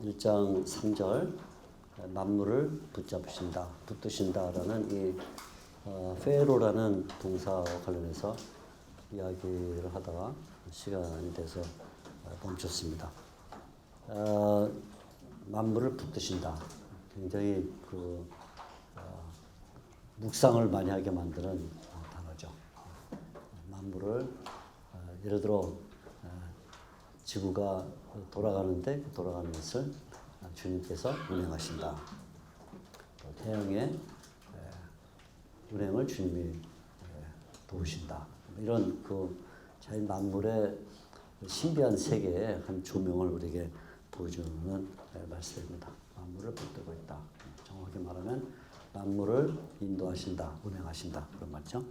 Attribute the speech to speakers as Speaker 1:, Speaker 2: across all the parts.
Speaker 1: 1장 3절 만물을 붙드신다라는 이 페로라는 동사와 관련해서 이야기를 하다가 시간이 돼서 멈췄습니다. 만물을 붙드신다. 굉장히 묵상을 많이 하게 만드는 단어죠. 만물을 예를 들어 지구가 돌아가는데 그 돌아가는 것을 주님께서 운행하신다. 태양의 운행을 주님이 도우신다. 이런 자연 만물의 신비한 세계의 한 조명을 우리에게 보여주는 말씀입니다. 만물을 붙들고 있다. 정확히 말하면 만물을 인도하신다, 운행하신다 그런 말이죠.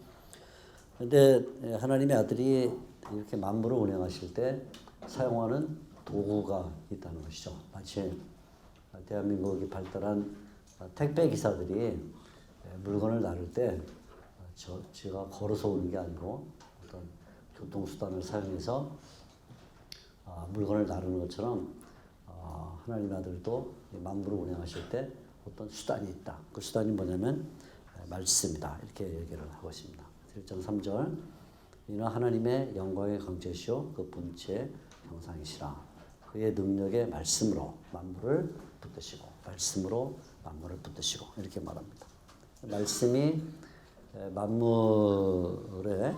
Speaker 1: 그런데 하나님의 아들이 이렇게 만물을 운행하실 때 사용하는 도구가 있다는 것이죠. 마치 대한민국이 발달한 택배 기사들이 물건을 나를 때 제가 걸어서 오는 게 아니고 어떤 교통수단을 사용해서 물건을 나르는 것처럼 하나님의 아들도 만물을 운행하실 때 어떤 수단이 있다. 그 수단이 뭐냐면 말씀이다. 이렇게 얘기를 하고 있습니다. 1장 3절 이는 하나님의 영광의 강체시오 그 본체의 형상이시라. 그의 능력의 말씀으로 만물을 붙드시고 말씀으로 만물을 붙드시고 이렇게 말합니다. 말씀이 만물의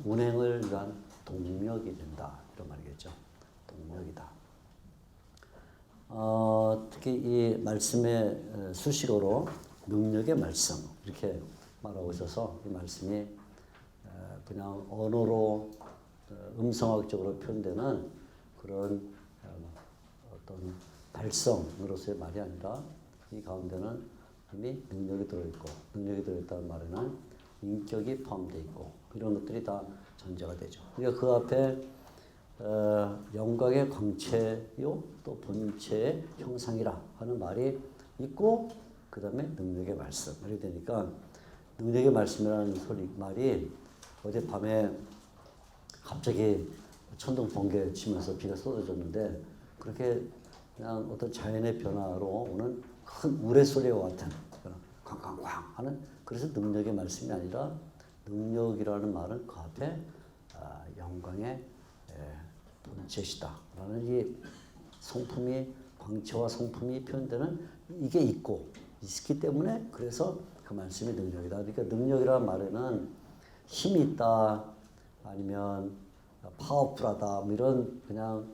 Speaker 1: 운행을 위한 동력이 된다. 이런 말이겠죠. 동력이다. 특히 이 말씀의 수식어로 능력의 말씀 이렇게 말하고 있어서 이 말씀이 그냥 언어로 음성학적으로 표현되는 그런 어떤 발성으로서의 말이 아니라 이 가운데는 이미 능력이 들어있고 능력이 들어있다는 말에는 인격이 포함되어 있고 이런 것들이 다 전제가 되죠. 그러니까 그 앞에 영광의 광채요 또 본체의 형상이라 하는 말이 있고 그 다음에 능력의 말씀 이렇게 되니까 능력의 말씀이라는 말이 어젯밤에 갑자기 천둥 번개 치면서 비가 쏟아졌는데 그렇게 그냥 어떤 자연의 변화로 오는 큰 우레소리와 같은 쾅쾅쾅 하는 그래서 능력의 말씀이 아니라 능력이라는 말은 그 앞에 영광의 본체시다라는 이 성품이 광채와 성품이 표현되는 이게 있기 때문에 그래서 그 말씀이 능력이다. 그러니까 능력이라는 말에는 힘이 있다 아니면 파워풀하다 뭐 이런 그냥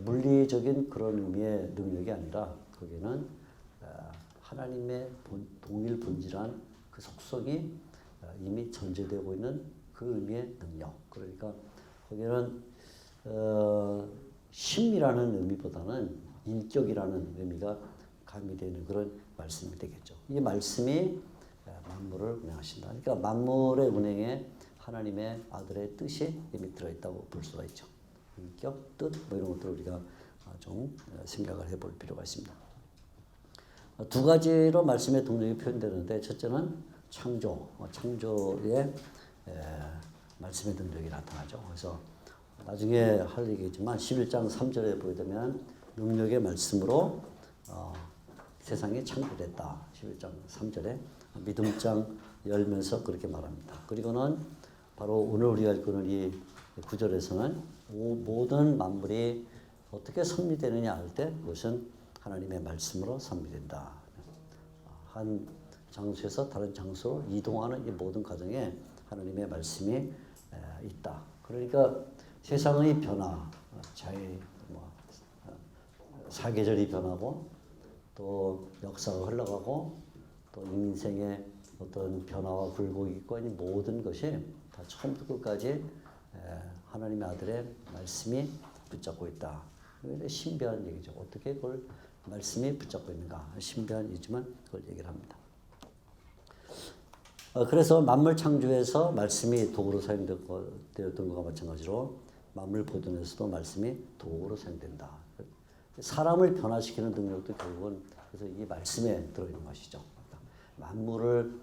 Speaker 1: 물리적인 그런 의미의 능력이 아니라 거기는 하나님의 동일 본질한 그 속성이 이미 전제되고 있는 그 의미의 능력. 그러니까 거기는 힘이라는 의미보다는 인격이라는 의미가 가미되는 그런 말씀이 되겠죠. 이 말씀이 만물을 운행하신다. 그러니까 만물의 운행에 하나님의 아들의 뜻이 이미 들어있다고 볼 수가 있죠. 인격, 뜻 뭐 이런 것들을 우리가 좀 생각을 해볼 필요가 있습니다. 두 가지로 말씀의 동력이 표현되는데 첫째는 창조의 말씀의 능력이 나타나죠. 그래서 나중에 할 얘기지만 11장 3절에 보게 되면 능력의 말씀으로 세상이 창조됐다. 11장 3절에 믿음장 열면서 그렇게 말합니다. 그리고는 바로 오늘 우리가 읽고는 이 9절에서는 모든 만물이 어떻게 섭리되느냐 할 때 그것은 하나님의 말씀으로 섭리된다. 한 장소에서 다른 장소로 이동하는 이 모든 과정에 하나님의 말씀이 있다. 그러니까 세상의 변화, 사계절이 변하고 또 역사가 흘러가고 또 인생의 어떤 변화와 굴곡이 있고 이 모든 것이 다 처음부터 끝까지 하나님의 아들의 말씀이 붙잡고 있다. 이게 신비한 얘기죠. 어떻게 그걸 말씀이 붙잡고 있는가. 신비한 얘기지만 그걸 얘기를 합니다. 그래서 만물 창조에서 말씀이 도구로 사용되었던 것과 마찬가지로 만물 보존에서도 말씀이 도구로 사용된다. 사람을 변화시키는 능력도 결국은 그래서 이 말씀에 들어있는 것이죠. 만물을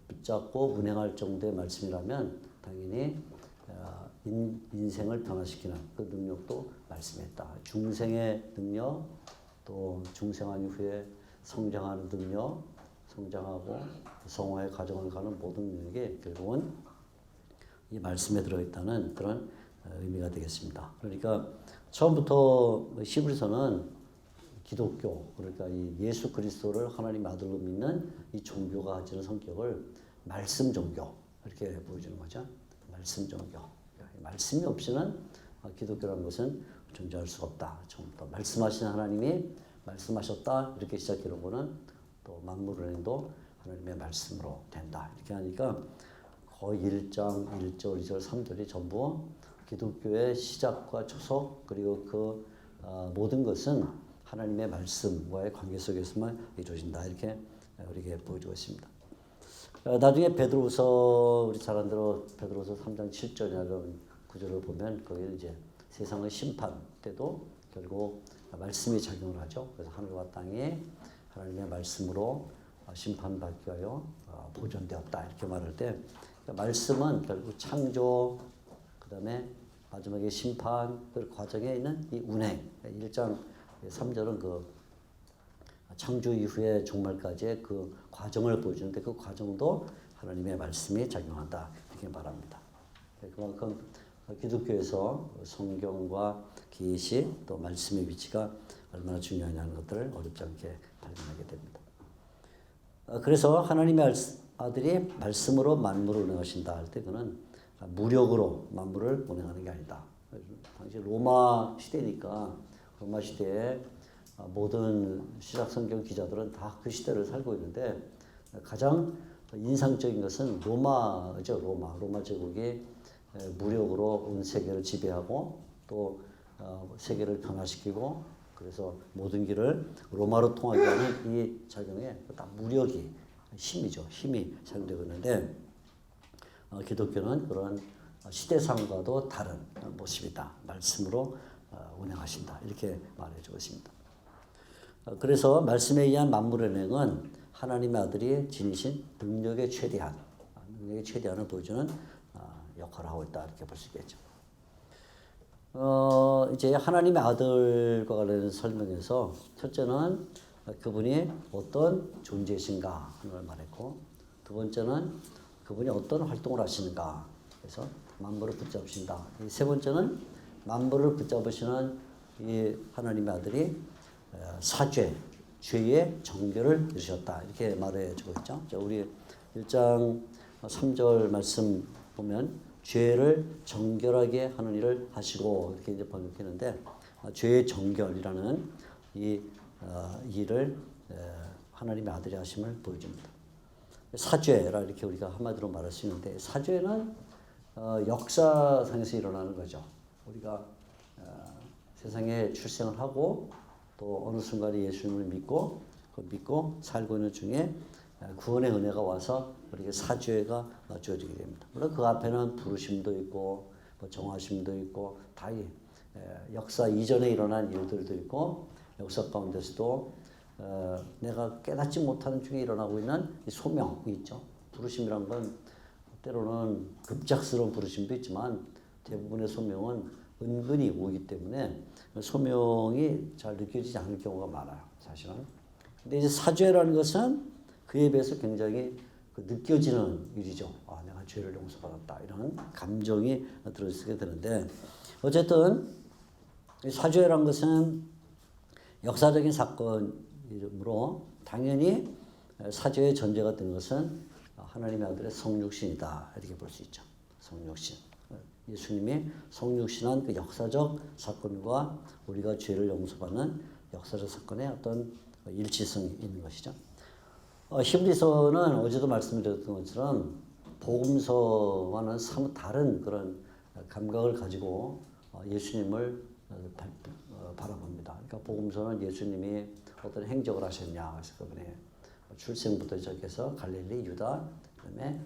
Speaker 1: 붙잡고 운행할 정도의 말씀이라면 당연히 인생을 변화시키는 그 능력도 말씀에 있다. 중생의 능력, 또 중생한 이후에 성장하는 능력, 성장하고 성화의 과정을 가는 모든 능력이 결국은 이 말씀에 들어있다는 그런 의미가 되겠습니다. 그러니까 처음부터 히브리서는 기독교, 그러니까 이 예수 그리스도를 하나님의 아들로 믿는 이 종교가 가지는 성격을 말씀 종교 이렇게 보여주는 거죠. 말씀 종교. 말씀이 없이는 기독교라는 것은 존재할 수가 없다. 처음부터 말씀하신 하나님이 말씀하셨다 이렇게 시작해놓은 거는 또 만물을 행도 하나님의 말씀으로 된다. 이렇게 하니까 거의 1장, 1절, 2절, 3절이 전부 기독교의 시작과 초석 그리고 그 모든 것은 하나님의 말씀과의 관계 속에서만 이루어진다. 이렇게 우리에게 보여주고 있습니다. 나중에 베드로서 우리 잘 아는 대로 베드로서 3장 7절이라는 구절을 보면 거기 이제 세상의 심판 때도 결국 말씀이 작용을 하죠. 그래서 하늘과 땅이 하나님의 말씀으로 심판받기 위하여 보존되었다. 이렇게 말할 때 말씀은 결국 창조, 그 다음에 마지막에 심판, 그 과정에 있는 이 운행. 1장 3절은 그 창조 이후의 종말까지의 그 과정을 보여주는데 그 과정도 하나님의 말씀이 작용한다. 이렇게 말합니다. 그만큼 기독교에서 성경과 계시 또 말씀의 위치가 얼마나 중요하냐는 것들을 어렵지 않게 발견하게 됩니다. 그래서 하나님의 아들이 말씀으로 만물을 운행하신다 할 때 그는 무력으로 만물을 운행하는 게 아니다. 당시 로마 시대니까 로마 시대에 모든 신약 성경 기자들은 다 그 시대를 살고 있는데 가장 인상적인 것은 로마죠. 로마 제국이 무력으로 온 세계를 지배하고 또 세계를 변화시키고 그래서 모든 길을 로마로 통하게 하는 이 작용에 다 무력이 힘이죠. 힘이 사용되고 있는데 기독교는 그런 시대상과도 다른 모습이다. 말씀으로 운행하신다. 이렇게 말해주고 있습니다. 그래서 말씀에 의한 만물의 운행은 하나님의 아들이 지니신 능력의 최대한을 보여주는 역할을 하고 있다. 이렇게 볼 수 있겠죠. 이제 하나님의 아들과 관련된 설명에서 첫째는 그분이 어떤 존재이신가 하는 걸 말했고 두 번째는 그분이 어떤 활동을 하시는가 그래서 만물을 붙잡으신다. 세 번째는 만물을 붙잡으시는 이 하나님의 아들이 사죄, 죄의 정결을 이루셨다. 이렇게 말해주고 있죠. 우리 1장 3절 말씀 보면 죄를 정결하게 하는 일을 하시고 이렇게 이제 번역했는데 죄의 정결이라는 이 일을 하나님의 아들이 하심을 보여줍니다. 사죄라 이렇게 우리가 한마디로 말할 수 있는데 사죄는 역사상에서 일어나는 거죠. 우리가 세상에 출생을 하고 또 어느 순간에 예수님을 믿고 살고 있는 중에 구원의 은혜가 와서 우리에게 사죄가 주어지게 됩니다. 물론 그 앞에는 부르심도 있고 정하심도 있고 다 역사 이전에 일어난 일들도 있고 역사 가운데서도 내가 깨닫지 못하는 중에 일어나고 있는 소명이 있죠. 부르심이란 건 때로는 급작스러운 부르심도 있지만 대부분의 소명은 은근히 오기 때문에 소명이 잘 느껴지지 않을 경우가 많아요. 사실은. 근데 이제 사죄라는 것은 그에 비해서 굉장히 느껴지는 일이죠. 내가 죄를 용서받았다. 이런 감정이 들어있게 되는데 어쨌든 사죄라는 것은 역사적인 사건이므로 당연히 사죄의 전제가 되는 것은 하나님의 아들의 성육신이다. 이렇게 볼 수 있죠. 성육신. 예수님이 성육신한 그 역사적 사건과 우리가 죄를 용서받는 역사적 사건의 어떤 일치성이 있는 것이죠. 히브리서는 어제도 말씀드렸던 것처럼 복음서와는 사뭇 다른 그런 감각을 가지고 예수님을 바라봅니다. 그러니까 복음서는 예수님이 어떤 행적을 하셨냐, 그래서 그분의 출생부터 시작해서 갈릴리, 유다, 그다음에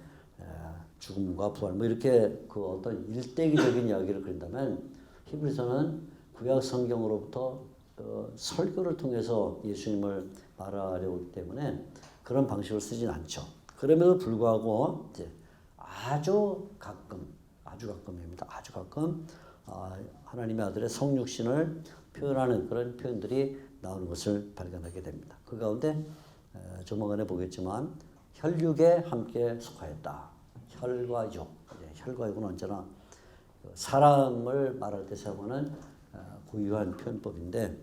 Speaker 1: 죽음과 부활, 이렇게 그 어떤 일대기적인 이야기를 그린다면 히브리서는 구약 성경으로부터 설교를 통해서 예수님을 말하려고 하기 때문에 그런 방식을 쓰진 않죠. 그럼에도 불구하고 이제 아주 가끔입니다. 아주 가끔 하나님의 아들의 성육신을 표현하는 그런 표현들이 나오는 것을 발견하게 됩니다. 그 가운데 조만간에 보겠지만 혈육에 함께 속하였다. 혈과 육. 혈과 육은 언제나 사람을 말할 때 사용하는 고유한 표현법인데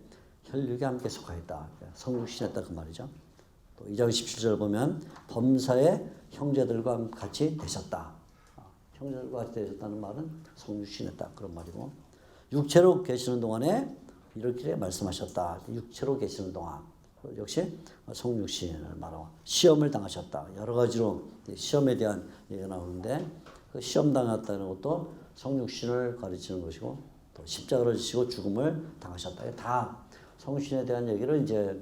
Speaker 1: 혈육에 함께 속하였다. 성육신했다 그 말이죠. 또 2장 17절 보면 범사의 형제들과 같이 되셨다. 형제들과 같이 되셨다는 말은 성육신했다 그런 말이고 육체로 계시는 동안에 이렇게 말씀하셨다. 육체로 계시는 동안 역시 성육신을 말하고 시험을 당하셨다. 여러 가지로 시험에 대한 얘기가 나오는데 그 시험 당했다는 것도 성육신을 가르치는 것이고 또 십자가를 지시고 죽음을 당하셨다. 다 성육신에 대한 얘기를 이제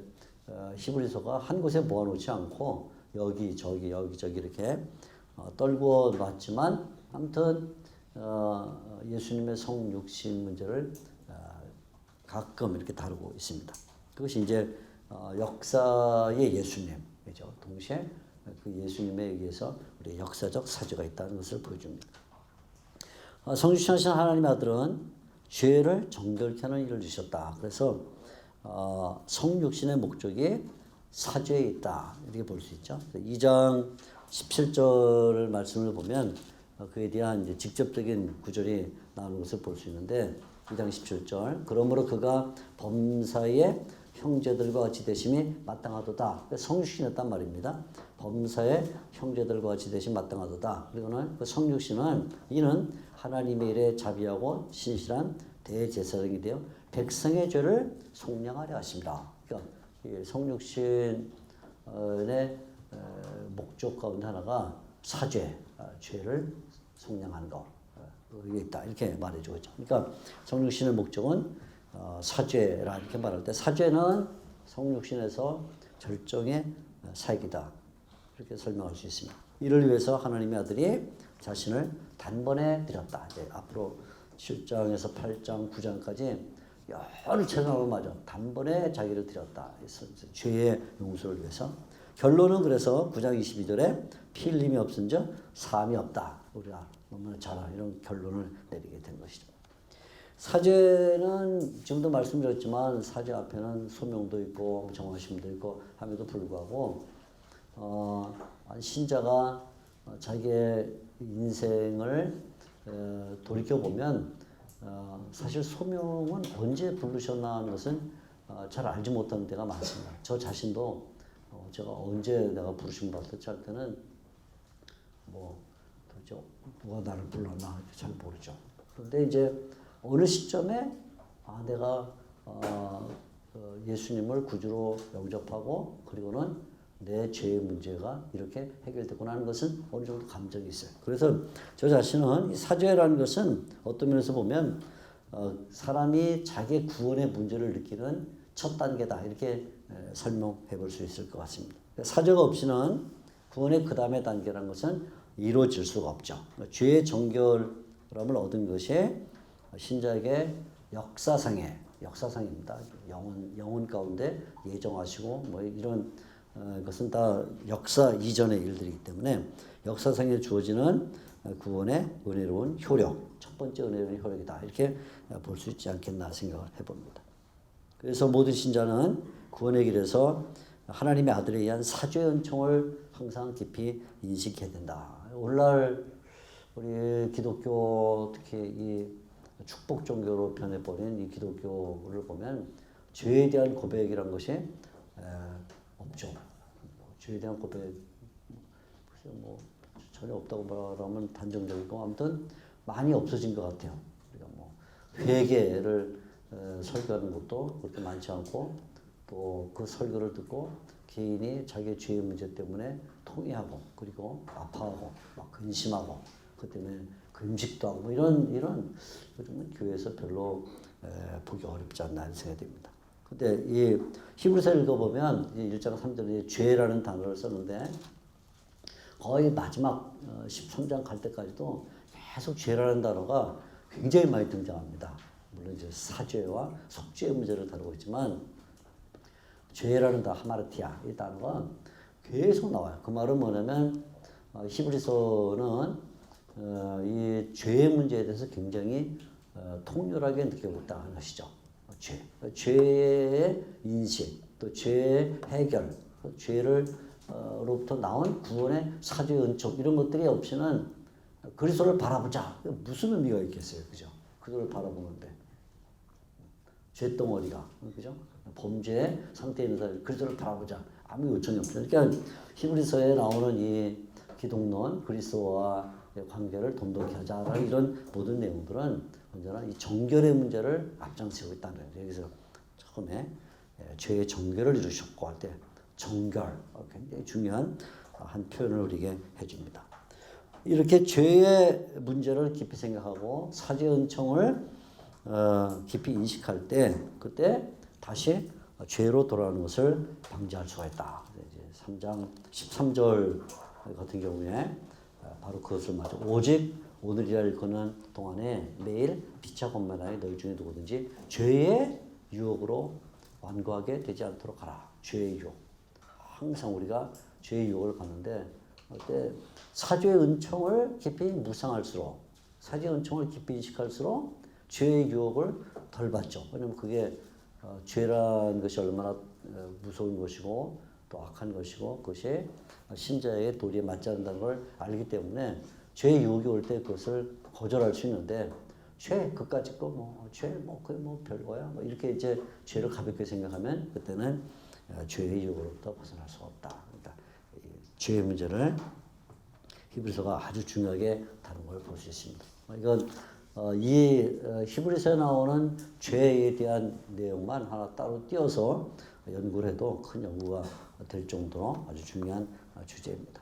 Speaker 1: 히브리서가 한 곳에 모아놓지 않고 여기저기 이렇게 떨구어 놨지만 아무튼 예수님의 성육신 문제를 가끔 이렇게 다루고 있습니다. 그것이 이제 역사의 예수님이죠. 동시에 그 예수님에 의해서 우리 역사적 사조가 있다는 것을 보여줍니다. 성육신하신 하나님의 아들은 죄를 정결케 하는 일을 주셨다. 그래서 성육신의 목적이 사죄에 있다. 이렇게 볼 수 있죠. 2장 17절 말씀을 보면 그에 대한 이제 직접적인 구절이 나오는 것을 볼 수 있는데 2장 17절 그러므로 그가 범사의 형제들과 같이 되심이 마땅하도다. 성육신했단 말입니다. 범사의 형제들과 같이 되심이 마땅하도다. 그리고는 그 성육신은 이는 하나님의 일에 자비하고 신실한 대제사장이 되어 백성의 죄를 속량하려 하십니다. 그러니까 이 성육신의 목적 가운데 하나가 사죄, 죄를 속량하는 것. 그게 있다. 이렇게 말해주고 있죠. 그러니까 성육신의 목적은 사죄라 이렇게 말할 때 사죄는 성육신에서 절정의 사역이다. 이렇게 설명할 수 있습니다. 이를 위해서 하나님의 아들이 자신을 단번에 드렸다. 이제 앞으로 7장에서 8장, 9장까지 여러 체험을 마저 단번에 자기를 드렸다. 죄의 용서를 위해서. 결론은 그래서 9장 22절에 피 흘림이 없은즉 사함이 없다. 우리가 너무나 잘 아는 이런 결론을 내리게 된 것이죠. 사죄는 지금도 말씀드렸지만 사죄 앞에는 소명도 있고 정화심도 있고 함에도 불구하고 신자가 자기의 인생을 돌이켜보면 사실 소명은 언제 부르셨나 하는 것은 잘 알지 못하는 때가 많습니다. 저 자신도 제가 언제 내가 부르심 받았지 할 때는 도대체 누가 나를 불렀나 잘 모르죠. 그런데 이제 어느 시점에 내가 예수님을 구주로 영접하고 그리고는 내 죄의 문제가 이렇게 해결되고 하는 것은 어느 정도 감정이 있어요. 그래서 저 자신은 이 사죄라는 것은 어떤 면에서 보면 사람이 자기 구원의 문제를 느끼는 첫 단계다. 이렇게 설명해 볼 수 있을 것 같습니다. 사죄가 없이는 구원의 그 다음의 단계라는 것은 이루어질 수가 없죠. 죄의 정결함을 얻은 것이 신자에게 역사상입니다. 영혼 가운데 예정하시고 이런 것은 다 역사 이전의 일들이기 때문에 역사상에 주어지는 구원의 은혜로운 효력, 첫 번째 은혜로운 효력이다. 이렇게 볼 수 있지 않겠나 생각을 해봅니다. 그래서 모든 신자는 구원의 길에서 하나님의 아들에 의한 사죄의 은총을 항상 깊이 인식해야 된다. 오늘날 우리 기독교 특히 이 축복 종교로 변해버린 이 기독교를 보면 죄에 대한 고백이란 것이 없죠. 죄에 대한 고백 전혀 없다고 말하면 단정적이고 아무튼 많이 없어진 것 같아요. 그러니까 회개를 설교하는 것도 그렇게 많지 않고 또 그 설교를 듣고 개인이 자기의 죄의 문제 때문에 통회하고 그리고 아파하고 막 근심하고 그 때문에 금식도 하고 이런 요즘은 교회에서 별로 보기 어렵지 않나 생각이 됩니다. 근데 이 히브리서 읽어보면 1장 3절에 죄라는 단어를 썼는데 거의 마지막 13장 갈 때까지도 계속 죄라는 단어가 굉장히 많이 등장합니다. 물론 이제 사죄와 속죄의 문제를 다루고 있지만 죄라는 단어 하마르티아 이 단어가 계속 나와요. 그 말은 뭐냐면 히브리서는 이 죄의 문제에 대해서 굉장히 통렬하게 느끼고 있다는 것이죠. 죄. 죄의 인식, 또 죄의 해결, 죄를 로부터 나온 구원의 사죄의 은총 이런 것들이 없이는 그리스도를 바라보자. 무슨 의미가 있겠어요, 그죠? 그리스도를 바라보는데 죄덩어리가, 그죠? 범죄의 상태에 있는 사람 그리스도를 바라보자. 아무 요청이 없죠. 그러니까 히브리서에 나오는 이 기독론, 그리스도와 관계를 돈독히 하자라는 이런 모든 내용들은 언제나 이 정결의 문제를 앞장세우고 있다는 거예요. 여기서 처음에 죄의 정결을 이루셨고 할 때 정결, 굉장히 중요한 한 표현을 우리에게 해줍니다. 이렇게 죄의 문제를 깊이 생각하고 사죄 은총을 깊이 인식할 때 그때 다시 죄로 돌아오는 것을 방지할 수가 있다. 이제 3장 13절 같은 경우에 바로 그것을 말하죠. 오직 오늘이라 일컫는 동안에 매일 피차 권면하여 너희 중에 누구든지 죄의 유혹으로 완고하게 되지 않도록 하라. 죄의 유혹. 항상 우리가 죄의 유혹을 받는데 그때 사죄의 은총을 깊이 묵상할수록 사죄의 은총을 깊이 인식할수록 죄의 유혹을 덜 받죠. 왜냐하면 그게 죄라는 것이 얼마나 무서운 것이고 또 악한 것이고 그것이 신자의 도리에 맞지 않는다는 걸 알기 때문에 죄의 유혹이 올 때 그것을 거절할 수 있는데 죄 그까짓 거 죄 그게 별거야 뭐 이렇게 이제 죄를 가볍게 생각하면 그때는 죄의 유혹으로부터 벗어날 수가 없다. 그러니까 죄의 문제를 히브리서가 아주 중요하게 다룬 걸 볼 수 있습니다. 이건 이 히브리서에 나오는 죄에 대한 내용만 하나 따로 띄어서 연구를 해도 큰 연구가 될 정도로 아주 중요한 주제입니다.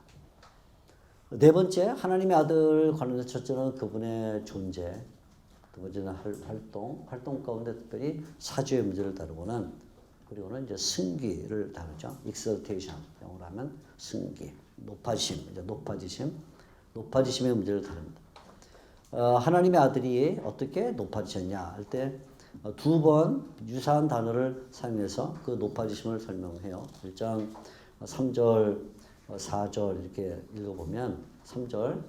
Speaker 1: 네 번째, 하나님의 아들 관련해서 첫째는 그분의 존재, 두 번째는 활동 가운데 특별히 사죄의 문제를 다루고는 그리고는 이제 승기를 다루죠. exaltation, 영어로 하면 승기, 높아짐, 이제 높아지심의 문제를 다룹니다. 하나님의 아들이 어떻게 높아지셨냐 할 때 두 번 유사한 단어를 사용해서 그 높아지심을 설명해요. 1장 3절, 4절 이렇게 읽어보면 3절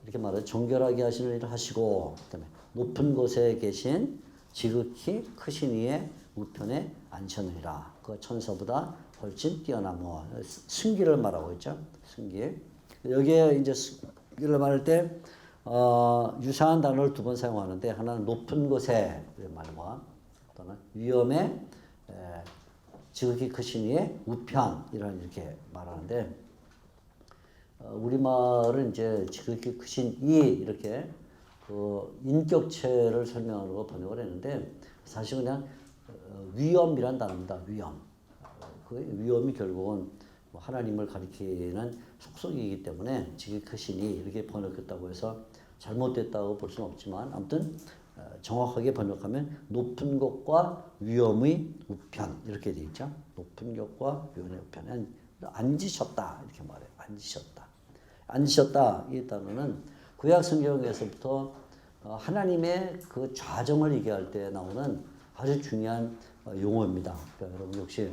Speaker 1: 이렇게 말해요. 정결하게 하시는 일을 하시고 그다음에 높은 곳에 계신 지극히 크신 이의 우편에 앉으셨느니라. 그 천사보다 훨씬 뛰어나무 승기를 말하고 있죠. 승기. 여기에 이제 승기를 말할 때 유사한 단어를 두 번 사용하는데 하나는 높은 곳에 말과 또는 위험에 지극히 크신 이의 우편이라는 이렇게 말하는데 우리말은 이제 지극히 크신 이 이렇게 그 인격체를 설명하는 거 번역을 했는데 사실 그냥 위엄이란 단어입니다. 위엄. 그 위엄이 결국은 하나님을 가리키는 속성이기 때문에 지극히 크신 이 이렇게 번역했다고 해서 잘못됐다고 볼 수는 없지만 아무튼 정확하게 번역하면 높은 곳과 위엄의 우편 이렇게 되어 있죠. 높은 곳과 위엄의 우편에 앉으셨다 이렇게 말해요. 앉으셨다 이 단어는 구약 성경에서부터 하나님의 그 좌정을 얘기할 때 나오는 아주 중요한 용어입니다. 그러니까 여러분 역시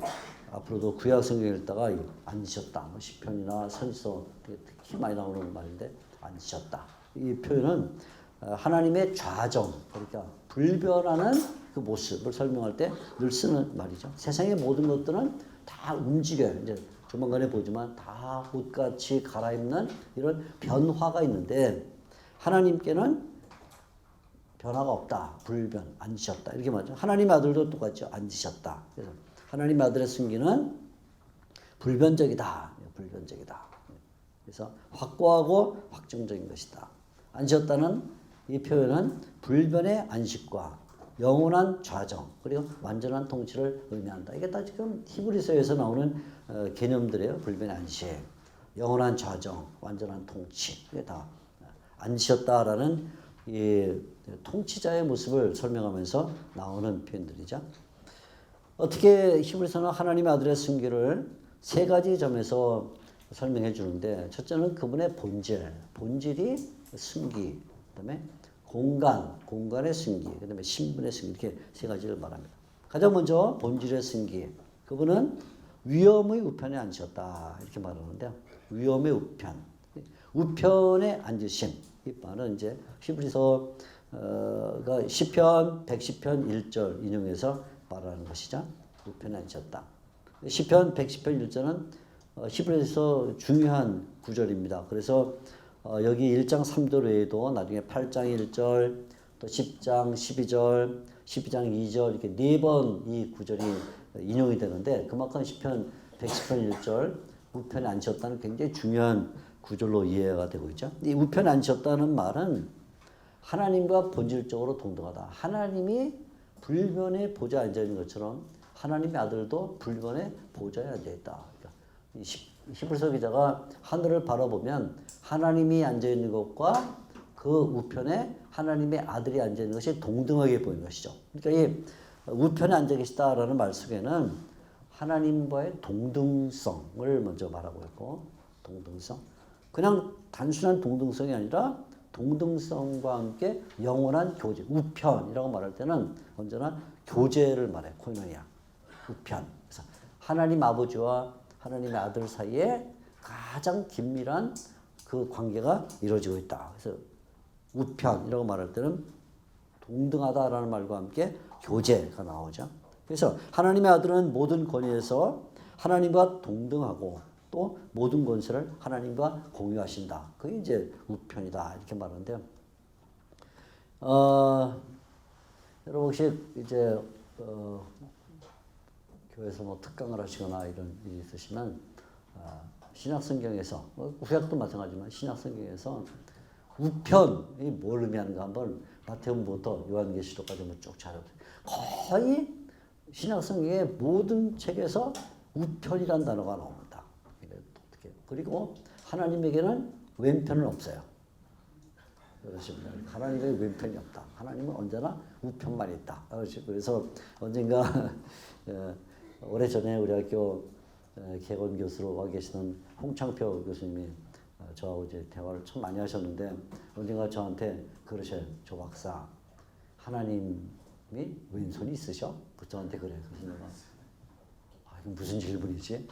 Speaker 1: 앞으로도 구약 성경 읽다가 앉으셨다, 시편이나 선지서 특히 많이 나오는 말인데 앉으셨다. 이 표현은 하나님의 좌정, 그러니까 불변하는 그 모습을 설명할 때 늘 쓰는 말이죠. 세상의 모든 것들은 다 움직여요. 이제 조만간에 보지만 다 옷같이 갈아입는 이런 변화가 있는데 하나님께는 변화가 없다. 불변, 앉으셨다. 이렇게 말하죠. 하나님의 아들도 똑같죠. 앉으셨다. 그래서 하나님의 아들의 승기는 불변적이다. 그래서 확고하고 확정적인 것이다. 앉으셨다는 이 표현은 불변의 안식과 영원한 좌정 그리고 완전한 통치를 의미한다. 이게 다 지금 히브리서에서 나오는 개념들이에요. 불변의 안식, 영원한 좌정, 완전한 통치. 이게 다 앉으셨다라는 이 통치자의 모습을 설명하면서 나오는 표현들이죠. 어떻게 히브리서는 하나님의 아들의 승기를 세 가지 점에서 설명해 주는데 첫째는 그분의 본질이 승기, 그다음에 공간의 승기, 그다음에 신분의 승기 이렇게 세 가지를 말합니다. 가장 먼저 본질의 승기, 그분은 위엄의 우편에 앉으셨다 이렇게 말하는데요. 위엄의 우편에 앉으심 이 말은 이제 히브리서 가 시편 110편 1절 인용해서 말하는 것이죠. 우편에 앉혔다. 시편 110편 1절은 히브리서에서 중요한 구절입니다. 그래서 여기 1장 3절 외에도 나중에 8장 1절, 또 10장 12절, 12장 2절 이렇게 4번 이 구절이 인용이 되는데 그만큼 시편 110편 1절 우편에 앉혔다는 굉장히 중요한 구절로 이해가 되고 있죠. 이 우편에 앉혔다는 말은 하나님과 본질적으로 동등하다. 하나님이 불변의 보좌에 앉아 있는 것처럼 하나님의 아들도 불변의 보좌에 앉아 있다. 그러니까 히브리서 기자가 하늘을 바라보면 하나님이 앉아 있는 것과 그 우편에 하나님의 아들이 앉아 있는 것이 동등하게 보이는 것이죠. 그러니까 이 우편에 앉아 계시다라는 말 속에는 하나님과의 동등성을 먼저 말하고 있고, 동등성. 그냥 단순한 동등성이 아니라 동등성과 함께 영원한 교제, 우편이라고 말할 때는 언제나 교제를 말해, 코이노니아, 우편. 그래서 하나님 아버지와 하나님의 아들 사이에 가장 긴밀한 그 관계가 이루어지고 있다. 그래서 우편이라고 말할 때는 동등하다라는 말과 함께 교제가 나오죠. 그래서 하나님의 아들은 모든 권위에서 하나님과 동등하고 또 모든 권세를 하나님과 공유하신다. 그게 이제 우편이다 이렇게 말하는데요. 여러분 혹시 이제 교회에서 뭐 특강을 하시거나 이런 일이 있으시면 신약성경에서 구약도 마찬가지지만 신약성경에서 우편이 뭘 의미하는가 한번 마태복음부터 요한계시록까지 한번 쭉 찾아보세요. 거의 신약성경의 모든 책에서 우편이라는 단어가 나옵니다. 그리고 하나님에게는 왼편은 없어요. 그렇습니다. 하나님의 왼편이 없다. 하나님은 언제나 우편만 있다. 그래서 언젠가 오래전에 우리 학교 개건 교수로 와 계시던 홍창표 교수님이 저하고 이제 대화를 참 많이 하셨는데 언젠가 저한테 그러셔요. 조 박사, 하나님이 왼손이 있으셔? 저한테 그래. 그래서 내가 이거 무슨 질문이지?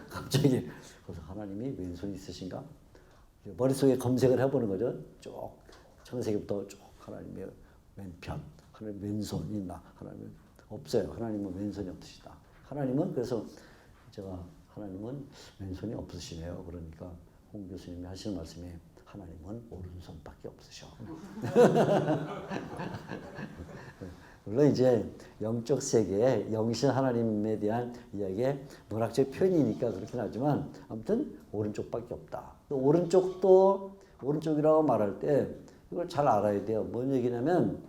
Speaker 1: 갑자기 그래서 하나님이 왼손이 있으신가? 머릿속에 검색을 해보는 거죠. 쭉 창세기부터 쭉 하나님의 왼편, 하나님 왼손이 있나? 하나님은 없어요. 하나님은 왼손이 없으시다. 하나님은 그래서 제가 하나님은 왼손이 없으시네요. 그러니까 홍 교수님이 하시는 말씀이 하나님은 오른손밖에 없으셔. 물론 이제 영적 세계에 영신 하나님에 대한 이야기의 문학적 표현이니까 그렇긴 하지만 아무튼 오른쪽밖에 없다. 오른쪽도 오른쪽이라고 말할 때 이걸 잘 알아야 돼요. 뭔 얘기냐면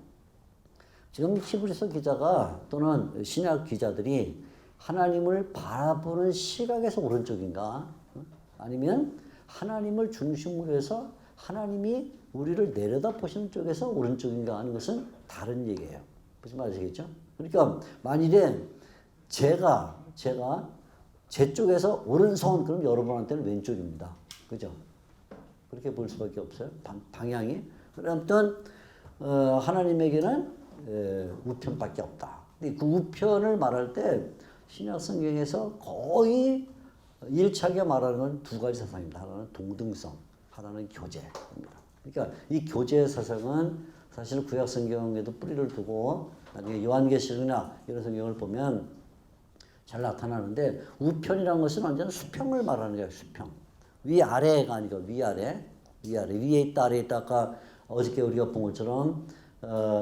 Speaker 1: 지금 히브리서 기자가 또는 신약 기자들이 하나님을 바라보는 시각에서 오른쪽인가? 아니면 하나님을 중심으로 해서 하나님이 우리를 내려다보시는 쪽에서 오른쪽인가 하는 것은 다른 얘기예요. 무슨 말인지 아시겠죠? 그러니까 만일에 제가 제 쪽에서 오른손 그럼 여러분한테는 왼쪽입니다. 그죠? 그렇게 볼 수밖에 없어요. 방향이. 아무튼 하나님에게는 우편밖에 없다. 근데 그 우편을 말할 때 신약 성경에서 거의 일치하게 말하는 건 두 가지 사상입니다. 하나는 동등성, 하나는 교제입니다. 그러니까 이 교제 사상은 사실 구약 성경에도 뿌리를 두고 나중에 요한계시록이나 이런 성경을 보면 잘 나타나는데 우편이라는 것은 완전 수평을 말하는 거예요. 수평. 위아래가 아니고 위아래. 위에 있다 아래에 있다. 아까 어저께 우리가 본 것처럼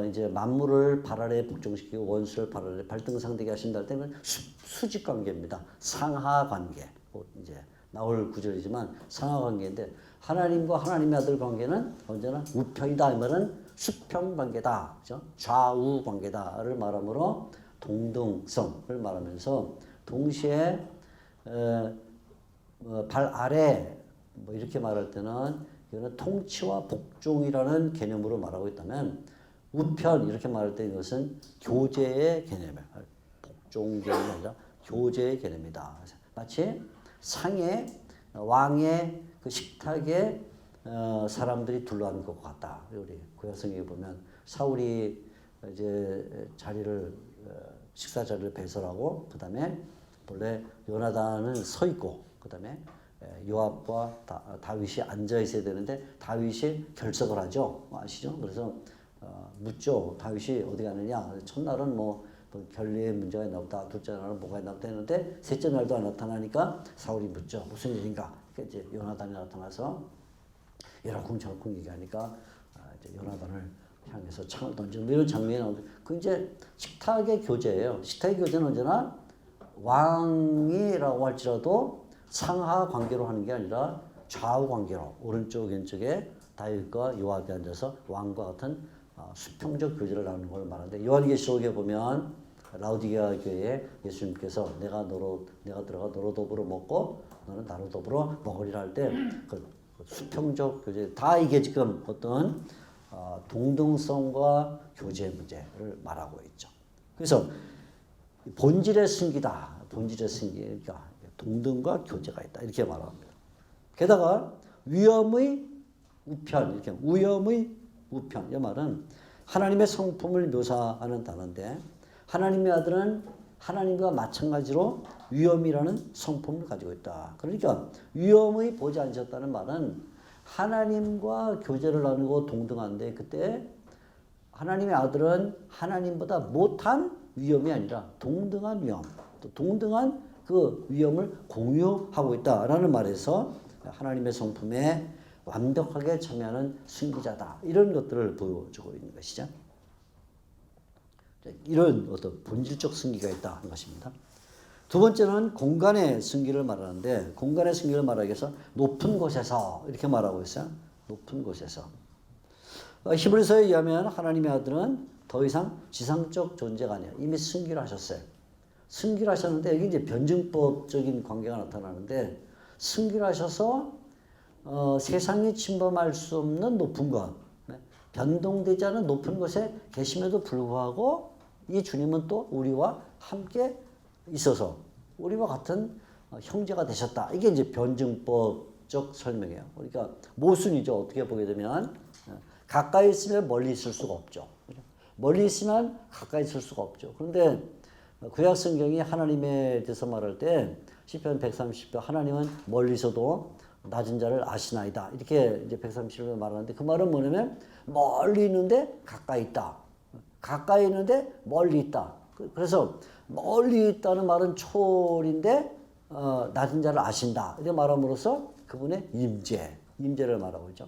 Speaker 1: 이제 만물을 발 아래에 복종시키고 원수를 발 아래에 발등상되게 하신다 할 때는 수직 관계입니다. 상하 관계. 이제 나올 구절이지만 상하 관계인데 하나님과 하나님의 아들 관계는 언제나 우편이다. 이 말은 수평 관계다. 그죠? 좌우 관계다를 말하므로 동등성을 말하면서 동시에 발 아래 뭐 이렇게 말할 때는 이거는 통치와 복종이라는 개념으로 말하고 있다면 우편 이렇게 말할 때 이것은 교제의 개념이에요. 복종 개념이 아니라 교제의 개념이다. 마치 상에 왕의 그 식탁에 사람들이 둘러앉은 것 같다. 우리 구약성경에 보면 사울이 이제 자리를 식사 자리를 배설하고 그 다음에 본래 요나단은 서 있고 그 다음에 요압과 다윗이 앉아 있어야 되는데 다윗이 결석을 하죠. 아시죠? 그래서 묻죠. 다윗이 어디 가느냐. 첫날은 뭐 결례의 문제가 있나 보다. 둘째 날은 뭐가 있나 보다 했는데 셋째 날도 안 나타나니까 사울이 묻죠. 무슨 일인가. 이제 요나단이 나타나서 여라쿵저라쿵 얘기하니까 이제 요나단을 향해서 창을 던지는 이런 장면이 나오는데 그 이제 식탁의 교제예요. 식탁의 교제는 언제나 왕이라고 할지라도 상하 관계로 하는 게 아니라 좌우 관계로 오른쪽 왼쪽에 다윗과 요압이 앉아서 왕과 같은 수평적 교제를 나누는 걸 말하는데 요한계시록에 보면 라우디게아 교회에 예수님께서 내가 들어가 너로 더불어 먹고 너는 나로 더불어 먹으리라 할 때 그 수평적 교제 다 이게 지금 어떤 동등성과 교제 문제를 말하고 있죠. 그래서 본질의 승기다. 본질의 승기. 그러니까 동등과 교제가 있다. 이렇게 말합니다. 게다가 위엄의 우편. 이렇게 위엄의 우편. 이 말은 하나님의 성품을 묘사하는 단어인데 하나님의 아들은 하나님과 마찬가지로 위엄이라는 성품을 가지고 있다. 그러니까 위엄의 보지 않으셨다는 말은 하나님과 교제를 나누고 동등한데 그때 하나님의 아들은 하나님보다 못한 위엄이 아니라 동등한 위엄, 또 동등한 그 위엄을 공유하고 있다라는 말에서 하나님의 성품에 완벽하게 참여하는 승기자다. 이런 것들을 보여주고 있는 것이죠. 이런 어떤 본질적 승기가 있다는 것입니다. 두 번째는 공간의 승기를 말하는데 공간의 승기를 말하기 위해서 높은 곳에서 이렇게 말하고 있어요. 높은 곳에서. 히브리서에 의하면 하나님의 아들은 더 이상 지상적 존재가 아니에요. 이미 승기를 하셨어요. 승기를 하셨는데 여기 이제 변증법적인 관계가 나타나는데 승기를 하셔서 세상이 침범할 수 없는 높은 것, 변동되지 않은 높은 곳에 계심에도 불구하고 이 주님은 또 우리와 함께 있어서 우리와 같은 형제가 되셨다. 이게 이제 변증법적 설명이에요. 그러니까 모순이죠. 어떻게 보게 되면 가까이 있으면 멀리 있을 수가 없죠. 멀리 있으면 가까이 있을 수가 없죠. 그런데 구약 성경이 하나님에 대해서 말할 때 시편 130편 하나님은 멀리서도 낮은 자를 아시나이다. 이렇게 이제 130편 말하는데 그 말은 뭐냐면 멀리 있는데 가까이 있다. 가까이 있는데 멀리 있다. 그래서 멀리 있다는 말은 초월인데 낮은 자를 아신다. 이렇게 말함으로써 그분의 임재를 말하고 있죠.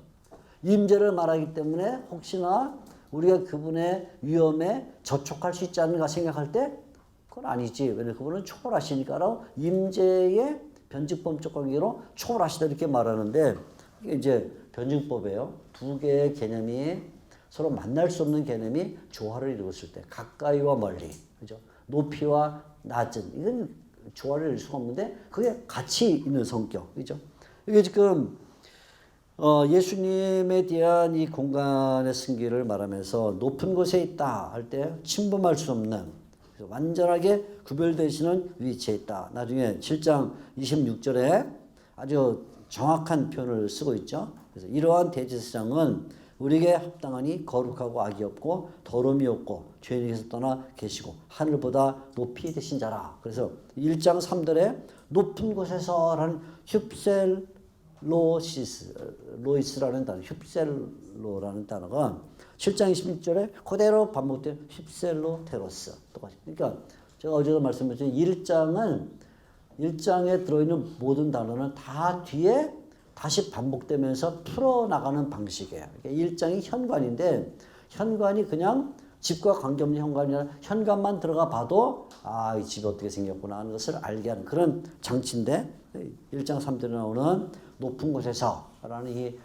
Speaker 1: 임재를 말하기 때문에 혹시나 우리가 그분의 위엄에 저촉할 수 있지 않는가 생각할 때 그건 아니지. 왜냐하면 그분은 초월하시니까라고 임재의 변증법적 관계로 초월하시다 이렇게 말하는데 이게 이제 변증법이에요. 두 개의 개념이 서로 만날 수 없는 개념이 조화를 이루었을 때 가까이와 멀리, 그죠? 높이와 낮은 이건 조화를 이룰 수가 없는데 그게 같이 있는 성격, 그죠? 이게 지금 예수님에 대한 이 공간의 승기를 말하면서 높은 곳에 있다 할 때 침범할 수 없는 완전하게 구별되시는 위치에 있다. 나중에 7장 26절에 아주 정확한 표현을 쓰고 있죠. 그래서 이러한 대제사장은 우리에게 합당하니 거룩하고 악이 없고 더러움이 없고 죄인에게서 떠나 계시고 하늘보다 높이 되신 자라. 그래서 1장 3절에 높은 곳에서라는 휩셀로이스라는 단어, 휩셀로라는 단어가 7장 26절에 그대로 반복된 휩셀로테로스 똑같이. 그러니까 제가 어제도 말씀드렸지만 1장에 들어있는 모든 단어는 다 뒤에 다시 반복되면서 풀어나가는 방식이에요. 1장이 현관인데 현관이 그냥 집과 관계없는 현관이 아니라 현관만 들어가 봐도 아, 이 집이 어떻게 생겼구나 하는 것을 알게 하는 그런 장치인데 1장 3절에 나오는 높은 곳에서 라는 이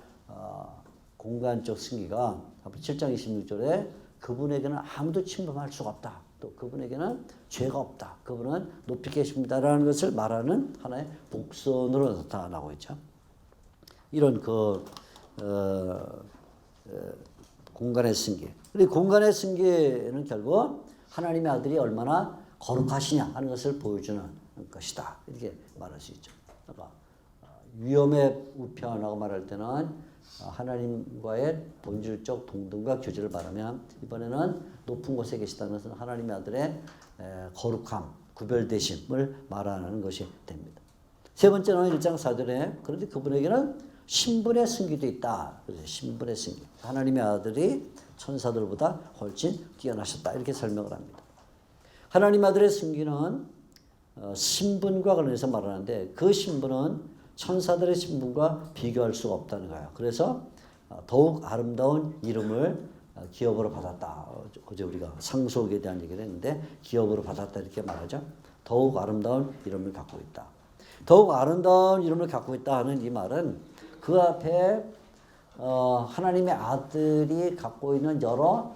Speaker 1: 공간적 승기가 7장 26절에 그분에게는 아무도 침범할 수가 없다. 또 그분에게는 죄가 없다. 그분은 높이 계십니다라는 것을 말하는 하나의 복선으로 나타나고 있죠. 이런 공간의 승기. 그리고 공간의 승기는 결국 하나님의 아들이 얼마나 거룩하시냐 하는 것을 보여주는 것이다. 이렇게 말할 수 있죠. 그러니까 위엄의 우편이라고 말할 때는 하나님과의 본질적 동등과 교제를 말하면 이번에는 높은 곳에 계시다는 것은 하나님의 아들의 거룩함, 구별되심을 말하는 것이 됩니다. 세 번째는 1장 4절에 그런데 그분에게는 신분의 승기도 있다. 그래서 신분의 승기. 하나님의 아들이 천사들보다 훨씬 뛰어나셨다. 이렇게 설명을 합니다. 하나님의 아들의 승기는 신분과 관련해서 말하는데 그 신분은 천사들의 신분과 비교할 수가 없다는 거예요. 그래서 더욱 아름다운 이름을 기업으로 받았다. 어제 우리가 상속에 대한 얘기를 했는데 기업으로 받았다 이렇게 말하죠. 더욱 아름다운 이름을 갖고 있다. 더욱 아름다운 이름을 갖고 있다 하는 이 말은 그 앞에 하나님의 아들이 갖고 있는 여러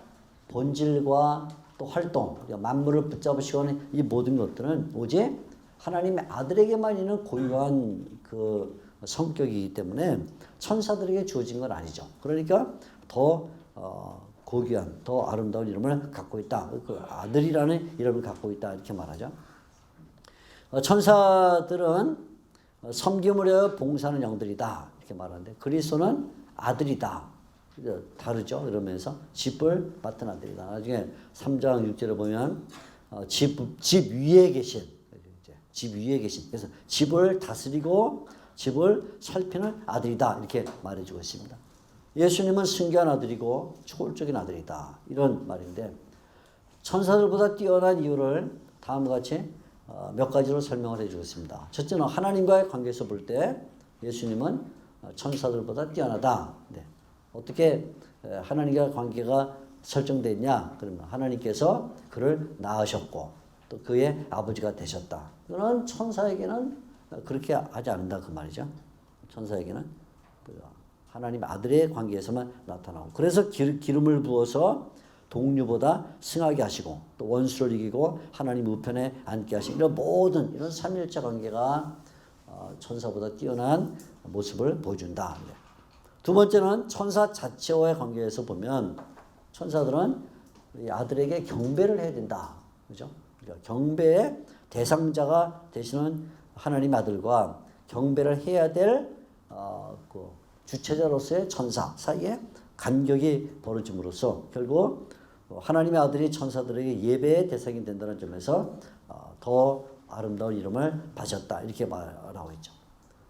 Speaker 1: 본질과 또 활동, 만물을 붙잡으시고 하는 이 모든 것들은 오직 하나님의 아들에게만 있는 고유한 그 성격이기 때문에 천사들에게 주어진 건 아니죠. 그러니까 더 고귀한, 더 아름다운 이름을 갖고 있다. 그 아들이라는 이름을 갖고 있다. 이렇게 말하죠. 천사들은 섬김을 하여 봉사하는 영들이다. 이렇게 말하는데 그리스도는 아들이다. 다르죠. 이러면서 집을 맡은 아들이다. 나중에 3장 6절에 보면 집 위에 계신, 집 위에 계신. 그래서 집을 다스리고 집을 살피는 아들이다. 이렇게 말해주고 있습니다. 예수님은 순교한 아들이고 초월적인 아들이다. 이런 말인데 천사들보다 뛰어난 이유를 다음과 같이 몇 가지로 설명을 해주고 있습니다. 첫째는 하나님과의 관계에서 볼 때 예수님은 천사들보다 뛰어나다. 네. 어떻게 하나님과 관계가 설정됐냐? 그러면 하나님께서 그를 낳으셨고 또 그의 아버지가 되셨다. 그는 천사에게는 그렇게 하지 않는다 그 말이죠. 천사에게는 하나님 아들의 관계에서만 나타나고 그래서 기름을 부어서 동류보다 승하게 하시고 또 원수를 이기고 하나님 우편에 앉게 하시고 이런 모든 이런 삼위일체 관계가 천사보다 뛰어난 모습을 보여준다. 두 번째는 천사 자체와의 관계에서 보면 천사들은 아들에게 경배를 해야 된다. 그죠? 그러니까 경배의 대상자가 되시는 하나님 아들과 경배를 해야 될 그 주체자로서의 천사 사이에 간격이 벌어짐으로써 결국 하나님의 아들이 천사들에게 예배의 대상이 된다는 점에서 더 아름다운 이름을 받으셨다. 이렇게 말하고 있죠.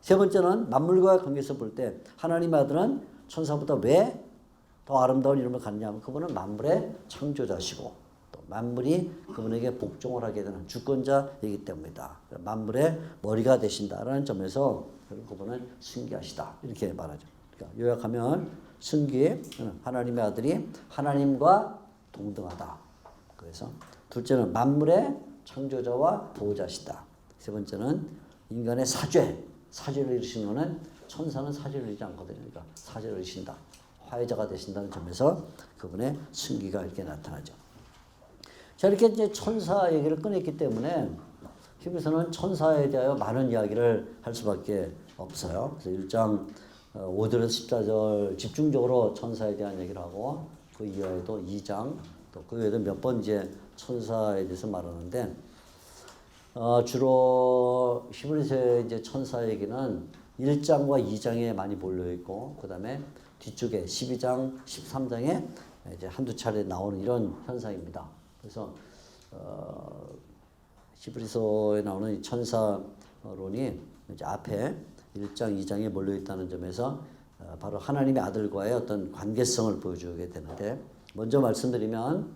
Speaker 1: 세 번째는 만물과의 관계에서 볼 때 하나님의 아들은 천사보다 왜 더 아름다운 이름을 갖느냐 하면 그분은 만물의 창조자시고 또 만물이 그분에게 복종을 하게 되는 주권자이기 때문이다. 만물의 머리가 되신다라는 점에서 그분은 승기하시다. 이렇게 말하죠. 그러니까 요약하면 승기, 하나님의 아들이 하나님과 동등하다. 그래서 둘째는 만물의 창조자와 보호자시다. 세 번째는 인간의 사죄를 이루시는 것은 천사는 사죄를 이루지 않거든요. 그러니까 사죄를 이루신다. 화해자가 되신다는 점에서 그분의 승기가 이렇게 나타나죠. 자, 이렇게 이제 천사 얘기를 꺼냈기 때문에 히브리서는 천사에 대하여 많은 이야기를 할 수밖에 없어요. 그래서 1장 5절에서 14절 집중적으로 천사에 대한 얘기를 하고 그 이하에도 2장 또 그 외에도 몇 번 이제 천사에 대해서 말하는데 주로 히브리서의 이제 천사 얘기는 1장과 2장에 많이 몰려 있고 그다음에 뒤쪽에 12장, 13장에 이제 한두 차례 나오는 이런 현상입니다. 그래서 히브리서에 나오는 이 천사론이 이제 앞에 1장, 2장에 몰려 있다는 점에서 바로 하나님의 아들과의 어떤 관계성을 보여주게 되는데 먼저 말씀드리면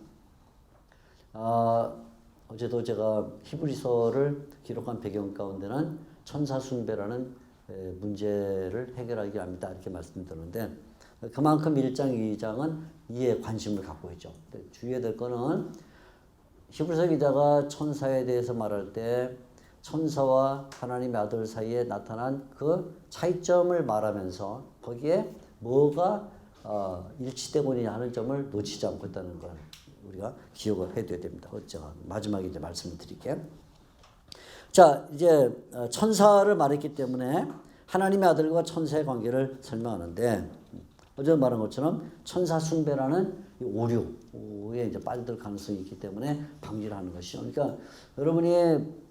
Speaker 1: 어제도 제가 히브리서를 기록한 배경 가운데는 천사 숭배라는 문제를 해결하기 합니다. 이렇게 말씀드렸는데 그만큼 1장, 2장은 이에 관심을 갖고 있죠. 주의해야 될 거는 히브리서 기자가 천사에 대해서 말할 때 천사와 하나님의 아들 사이에 나타난 그 차이점을 말하면서 거기에 뭐가 일치되고 있느냐 하는 점을 놓치지 않고 있다는 걸 우리가 기억을 해둬야 됩니다. 제가 마지막에 이제 말씀을 드릴게요. 자, 이제 천사를 말했기 때문에 하나님의 아들과 천사의 관계를 설명하는데 어제 말한 것처럼 천사 숭배라는 오류에 이제 빠져들 가능성이 있기 때문에 방지를 하는 것이죠. 그러니까 여러분이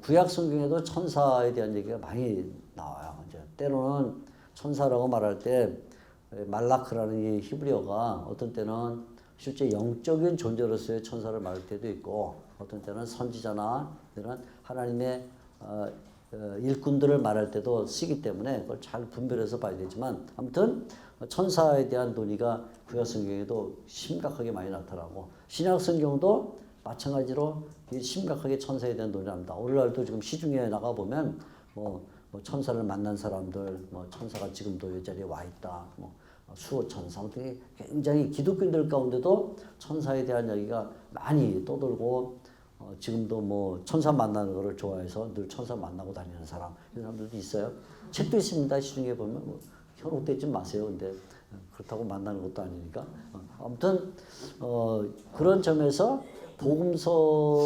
Speaker 1: 구약 성경에도 천사에 대한 얘기가 많이 나와요. 이제 때로는 천사라고 말할 때 말라크라는 이 히브리어가 어떤 때는 실제 영적인 존재로서의 천사를 말할 때도 있고 어떤 때는 선지자나 이런 하나님의 일꾼들을 말할 때도 쓰기 때문에 그걸 잘 분별해서 봐야 되지만 아무튼 천사에 대한 논의가 구약 성경에도 심각하게 많이 나타나고 신약 성경도 마찬가지로 심각하게 천사에 대한 논의를 합니다. 오늘날도 지금 시중에 나가 보면 뭐 천사를 만난 사람들, 뭐 천사가 지금도 이 자리에 와 있다, 뭐 수호 천사, 어떻게 굉장히 기독교인들 가운데도 천사에 대한 이야기가 많이 떠돌고 지금도 뭐 천사 만나는 거를 좋아해서 늘 천사 만나고 다니는 사람 이런 사람들도 있어요. 책도 있습니다. 시중에 보면 뭐 현혹되지 마세요. 근데 그렇다고 만나는 것도 아니니까 아무튼 그런 점에서 복음서부터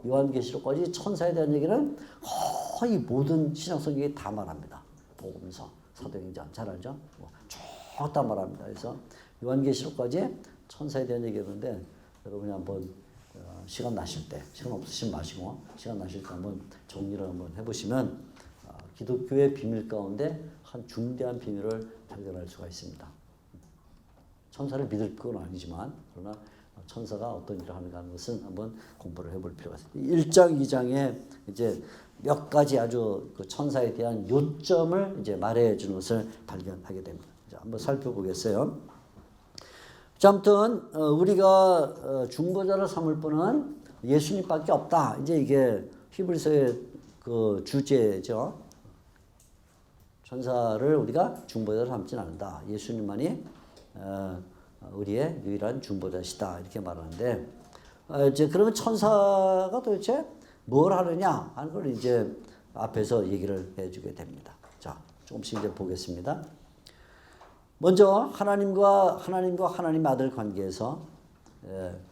Speaker 1: 요한계시록까지 천사에 대한 얘기는 거의 모든 신약 성경이 다 말합니다. 복음서, 사도행전 잘 알죠? 쭉 다 말합니다. 그래서 요한계시록까지 천사에 대한 얘기였는데 여러분이 한번 시간 나실 때, 시간 없으시면 마시고 시간 나실 때 한번 정리를 한번 해보시면 기독교의 비밀 가운데 한 중대한 비밀을 발견할 수가 있습니다. 천사를 믿을 건 아니지만 그러나 천사가 어떤 일을 하는가 하는 것은 한번 공부를 해볼 필요가 있습니다. 1장, 2장에 이제 몇 가지 아주 그 천사에 대한 요점을 이제 말해 주는 것을 발견하게 됩니다. 자, 한번 살펴보겠어요. 자, 아무튼 우리가 중보자를 삼을 분은 예수님밖에 없다. 이제 이게 히브리서의 그 주제죠. 천사를 우리가 중보자로 삼지는 않는다. 예수님만이 우리의 유일한 중보자시다. 이렇게 말하는데 이제 그러면 천사가 도대체 뭘 하느냐 하는 걸 이제 앞에서 얘기를 해주게 됩니다. 자, 조금씩 이제 보겠습니다. 먼저 하나님과 하나님 아들 관계에서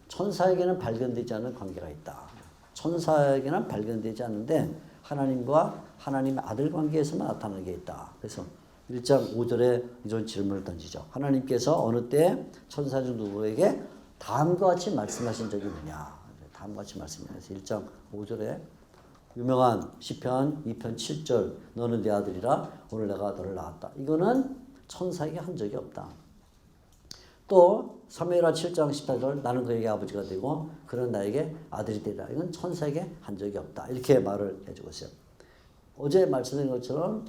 Speaker 1: 천사에게는 발견되지 않는 관계가 있다. 천사에게는 발견되지 않는데 하나님과 하나님 아들 관계에서만 나타나는 게 있다. 그래서 1장 5절에 이런 질문을 던지죠. 하나님께서 어느 때 천사 중 누구에게 다음과 같이 말씀하신 적이 있느냐. 다음과 같이 말씀하셨어요. 1장 5절에 유명한 시편 2편 7절 너는 내 아들이라 오늘 내가 너를 낳았다. 이거는 천사에게 한 적이 없다. 또 사무엘하 7장 14절 나는 그에게 아버지가 되고 그는 나에게 아들이 되리라. 이건 천사에게 한 적이 없다. 이렇게 말을 해주고 있어요. 어제 말씀드린 것처럼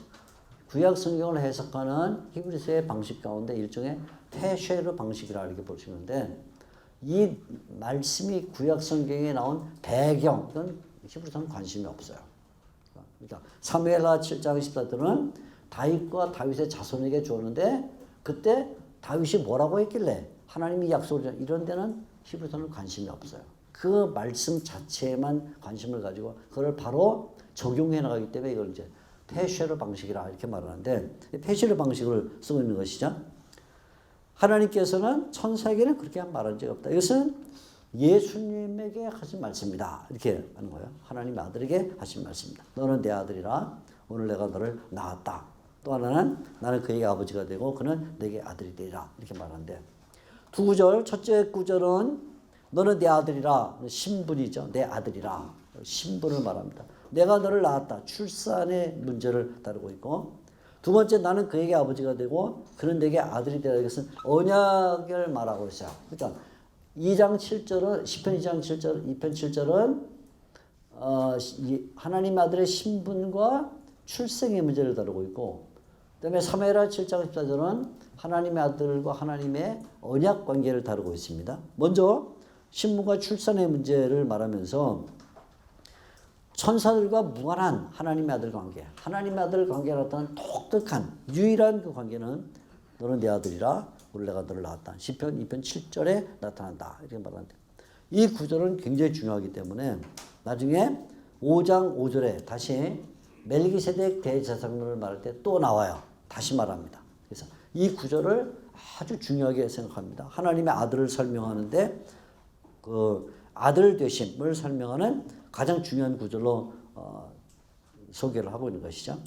Speaker 1: 구약 성경을 해석하는 히브리서의 방식 가운데 일종의 페쉐르 방식이라 이렇게 보시는데 이 말씀이 구약 성경에 나온 배경 이건 히브리서는 관심이 없어요. 그러니까 사무엘하 7장 14절은 다윗과 다윗의 자손에게 주었는데 그때 다윗이 뭐라고 했길래 하나님이 약속을 이런 데는 히브리서는 관심이 없어요. 그 말씀 자체에만 관심을 가지고 그걸 바로 적용해 나가기 때문에 이걸 이제 페쉐르 방식이라 이렇게 말하는데 페쉐르 방식을 쓰고 있는 것이죠. 하나님께서는 천사에게는 그렇게 말한 적이 없다. 이것은 예수님에게 하신 말씀이다. 이렇게 하는 거예요. 하나님 아들에게 하신 말씀입니다. 너는 내 아들이라 오늘 내가 너를 낳았다. 또 하나는 나는 그에게 아버지가 되고 그는 내게 아들이 되리라. 이렇게 말하는데 두 구절, 첫째 구절은 너는 내 아들이라 신분이죠. 내 아들이라 신분을 말합니다. 내가 너를 낳았다. 출산의 문제를 다루고 있고 두 번째 나는 그에게 아버지가 되고 그는 내게 아들이 되라. 이것은 언약을 말하고 있어요. 그러니까 2장 7절은 10편 2장 7절 2편 7절은 하나님 아들의 신분과 출생의 문제를 다루고 있고 그다음에 사무엘하 7장 14절은 하나님의 아들과 하나님의 언약 관계를 다루고 있습니다. 먼저 신분과 출산의 문제를 말하면서 천사들과 무관한 하나님의 아들 관계, 하나님의 아들 관계가 나타난 독특한 유일한 그 관계는 너는 내 아들이라 오늘 내가 너를 낳았다. 시편 2편 7절에 나타난다. 이렇게 말하는데 이 구절은 굉장히 중요하기 때문에 나중에 5장 5절에 다시 멜기세덱 대제사장을 말할 때 또 나와요. 다시 말합니다. 그래서 이 구절을 아주 중요하게 생각합니다. 하나님의 아들을 설명하는데 그 아들 되심을 설명하는 가장 중요한 구절로 소개를 하고 있는 것이죠.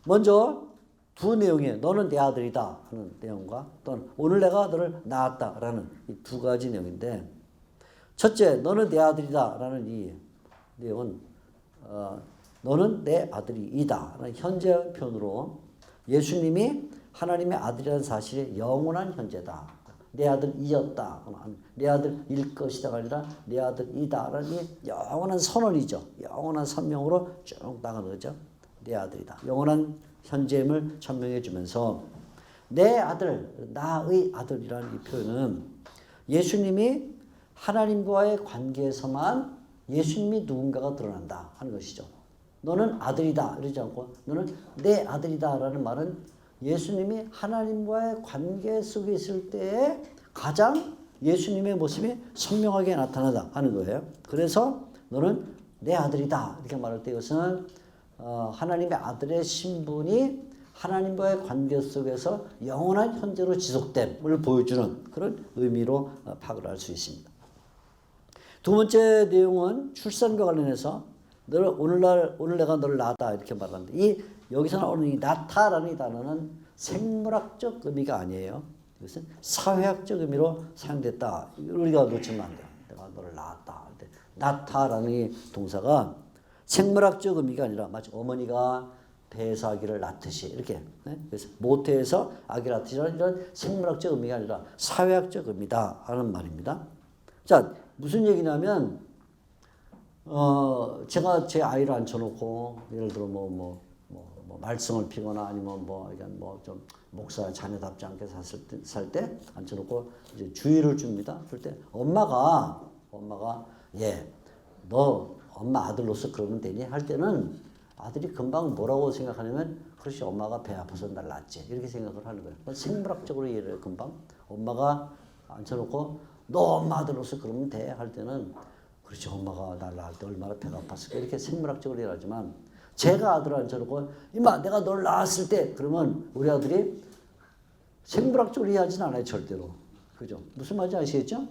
Speaker 1: 먼저 두 내용이에요. 너는 내 아들이다 하는 내용과 또는 오늘 내가 너를 낳았다라는 이 두 가지 내용인데 첫째 너는 내 아들이다 라는 이 내용은 너는 내 아들이다 라는 현재 표현으로 예수님이 하나님의 아들이라는 사실이 영원한 현재다. 내 아들이었다. 내 아들일 것이다가 아니라 내 아들이다라는 이 영원한 선언이죠. 영원한 선명으로 쭉 나가는 거죠. 내 아들이다. 영원한 현재임을 천명해 주면서 내 아들, 나의 아들이라는 이 표현은 예수님이 하나님과의 관계에서만 예수님이 누군가가 드러난다 하는 것이죠. 너는 아들이다 이러지 않고 너는 내 아들이다 라는 말은 예수님이 하나님과의 관계 속에 있을 때에 가장 예수님의 모습이 선명하게 나타나다 하는 거예요. 그래서 너는 내 아들이다 이렇게 말할 때 이것은 하나님의 아들의 신분이 하나님과의 관계 속에서 영원한 현재로 지속됨을 보여주는 그런 의미로 파악을 할 수 있습니다. 두 번째 내용은 출산과 관련해서 오늘 내가 너를 낳았다 이렇게 말하는데 여기서 나오는 이 낳다라는 이 단어는 생물학적 의미가 아니에요. 이것은 사회학적 의미로 사용됐다. 우리가 놓치면 안 돼요. 내가 너를 낳았다. 낳다라는 이 동사가 생물학적 의미가 아니라 마치 어머니가 배에서 아기를 낳듯이 이렇게 그래서 모태에서 아기를 낳듯이 이런 생물학적 의미가 아니라 사회학적 의미다 하는 말입니다. 자, 무슨 얘기냐면 제가 제 아이를 앉혀놓고 예를 들어 말썽을 피거나 아니면 좀 목사 자녀답지 않게 살 때 앉혀놓고 이제 주의를 줍니다. 그럴 때 엄마가 너 엄마 아들로서 그러면 되니 할 때는 아들이 금방 뭐라고 생각하냐면 그렇지 엄마가 배 아파서 날 낳았지 이렇게 생각을 하는 거예요. 생물학적으로 이해를 금방 엄마가 앉혀놓고 너 엄마 아들로서 그러면 돼 할 때는 그렇지 엄마가 날 낳을 때 얼마나 배가 아팠을까 이렇게 생물학적으로 이해하지만 제가 아들을 앉혀놓고 임마 내가 널 낳았을 때 그러면 우리 아들이 생물학적으로 이해하진 않아요 절대로. 그죠? 무슨 말인지 아시겠죠?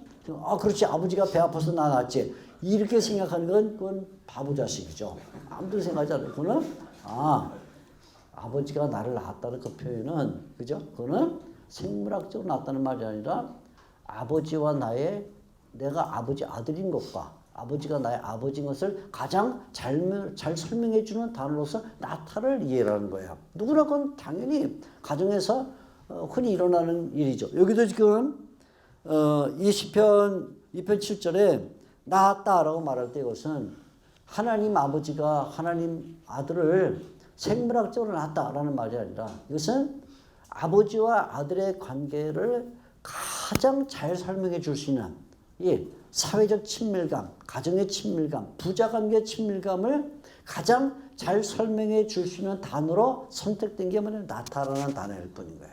Speaker 1: 그렇지 아버지가 배 아파서 나 낳았지 이렇게 생각하는 건 그건 바보 자식이죠. 아무도 생각하지 않아요. 그거는 아버지가 나를 낳았다는 그 표현은 그죠? 그거는 생물학적으로 낳았다는 말이 아니라 아버지와 내가 아버지 아들인 것과 아버지가 나의 아버지인 것을 가장 잘 설명해 주는 단어로서 나타를 이해하는 거예요. 누구나 그건 당연히 가정에서 흔히 일어나는 일이죠. 여기도 지금 이 시편 2편 7절에 낳았다라고 말할 때 이것은 하나님 아버지가 하나님 아들을 생물학적으로 낳았다라는 말이 아니라 이것은 아버지와 아들의 관계를 가장 잘 설명해 줄 수 있는 사회적 친밀감, 가정의 친밀감, 부자관계의 친밀감을 가장 잘 설명해 줄 수 있는 단어로 선택된 게 뭐냐면 낳다라는 단어일 뿐인 거예요.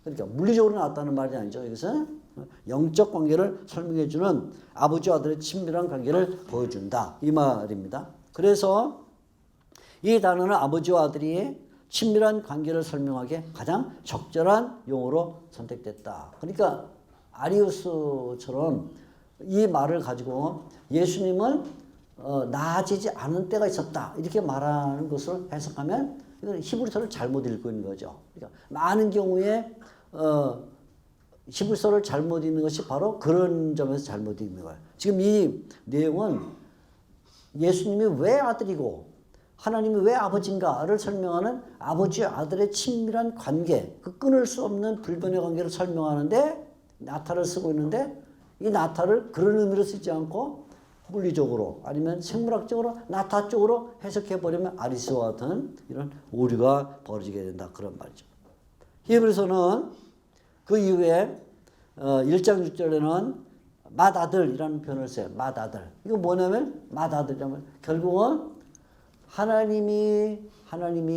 Speaker 1: 그러니까 물리적으로 낳았다는 말이 아니죠. 이것은 영적 관계를 설명해 주는 아버지와 아들의 친밀한 관계를 보여준다. 이 말입니다. 그래서 이 단어는 아버지와 아들이 친밀한 관계를 설명하기에 가장 적절한 용어로 선택됐다. 그러니까 아리우스처럼 이 말을 가지고 예수님은 나아지지 않은 때가 있었다. 이렇게 말하는 것을 해석하면 이건 히브리서를 잘못 읽고 있는 거죠. 그러니까 많은 경우에 히브리서를 잘못 읽는 것이 바로 그런 점에서 잘못 읽는 거예요. 지금 이 내용은 예수님이 왜 아들이고 하나님이 왜 아버지인가를 설명하는 아버지와 아들의 친밀한 관계, 그 끊을 수 없는 불변의 관계를 설명하는데 나타를 쓰고 있는데 이 나타를 그런 의미로 쓰지 않고 물리적으로 아니면 생물학적으로 나타 쪽으로 해석해버리면 아리스와 같은 이런 오류가 벌어지게 된다. 그런 말이죠. 히브리서는 그 이후에 1장 6절에는 맏아들이라는 표현을 써요. 맏아들. 이거 뭐냐면 맏아들이라면 결국은 하나님이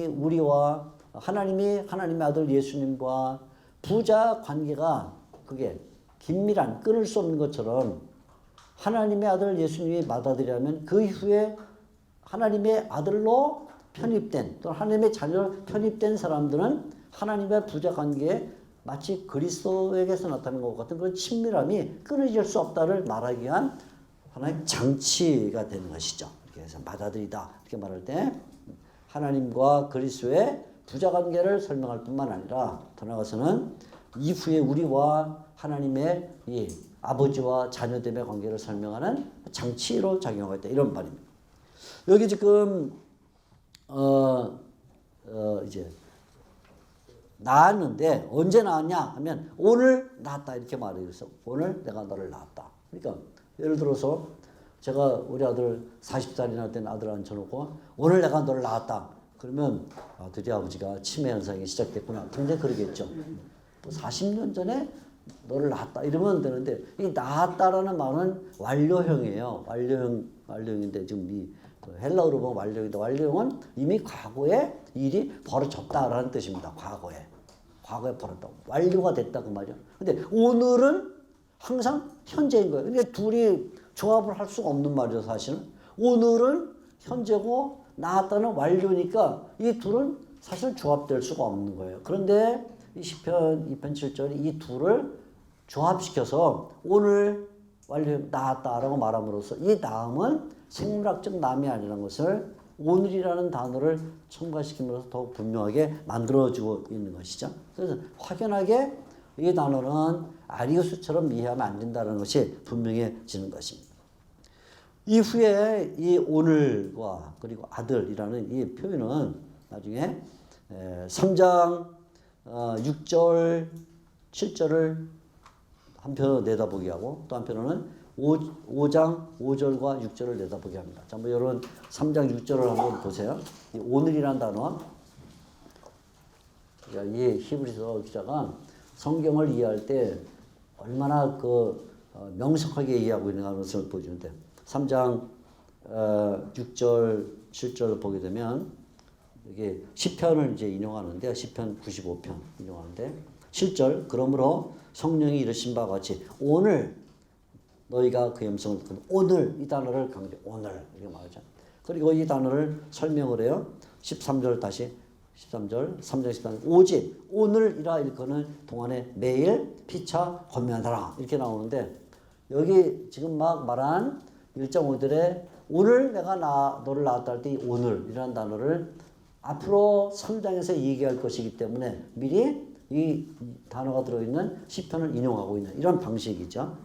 Speaker 1: 우리와 하나님의 아들 예수님과 부자 관계가 그게 긴밀한 끊을 수 없는 것처럼 하나님의 아들 예수님이 맏아들이라면 그 이후에 하나님의 아들로 편입된 또는 하나님의 자녀로 편입된 사람들은 하나님의 부자 관계에 마치 그리스도에게서 나타나는 것 같은 그런 친밀함이 끊어질 수 없다를 말하기 위한 하나의 장치가 되는 것이죠. 그래서 맏아들이다 이렇게 말할 때 하나님과 그리스도의 부자 관계를 설명할 뿐만 아니라 더 나아가서는 이후에 우리와 하나님의 이 아버지와 자녀됨의 관계를 설명하는 장치로 작용하고 있다 이런 말입니다. 여기 지금 이제 낳았는데 언제 낳았냐 하면 오늘 낳았다 이렇게 말해요. 그래서 오늘 내가 너를 낳았다. 그러니까 예를 들어서 제가 우리 아들 40살이나 된 아들 앉혀놓고 오늘 내가 너를 낳았다. 그러면 드디어 아버지가 치매 현상이 시작됐구나. 굉장히 그러겠죠. 40년 전에 너를 낳았다 이러면 되는데 이 낳았다라는 말은 완료형이에요. 완료형인데 지금 이 헬라어로 보면 완료형인데 완료형은 이미 과거에 일이 벌어졌다라는 뜻입니다. 과거에 벌었다. 완료가 됐다 그 말이야. 근데 오늘은 항상 현재인 거예요. 근데 둘이 조합을 할 수가 없는 말이죠, 사실은. 오늘은 현재고 낳았다는 완료니까 이 둘은 사실 조합될 수가 없는 거예요. 그런데 이 시편 2편 7절이 이 둘을 조합시켜서 오늘 완료 낳았다라고 말함으로써 이 낳음은 생물학적 남이 아니라는 것을 오늘이라는 단어를 첨가시키면서 더욱 분명하게 만들어주고 있는 것이죠. 그래서 확연하게 이 단어는 아리우스처럼 이해하면 안 된다는 것이 분명해지는 것입니다. 이후에 이 오늘과 그리고 아들이라는 이 표현은 나중에 3장 6절 7절을 한편으로 내다보게 하고 또 한편으로는 5장 5절과 6절을 내다보게 합니다. 자, 뭐 여러분 3장 6절을 한번 보세요. 이 오늘이라는 단어, 이 히브리서 기자가 성경을 이해할 때 얼마나 명석하게 이해하고 있는가 하는 것을 보여주는데 3장 6절 7절을 보게 되면 이게 시편을 이제 인용하는데 시편 95편 인용하는데 7절 그러므로 성령이 이르신 바와 같이 오늘 너희가 그 음성을 듣고 오늘 이 단어를 강조 오늘 이렇게 말하죠. 그리고 이 단어를 설명을 해요. 13절 다시 13절 3장 13절 오직 오늘이라 일컫는 동안에 매일 피차 권면하라 이렇게 나오는데 여기 지금 막 말한 1.5절에 오늘 내가 너를 낳았다 할 때 이 오늘이라는 단어를 앞으로 3장에서 얘기할 것이기 때문에 미리 이 단어가 들어있는 시편을 인용하고 있는 이런 방식이죠.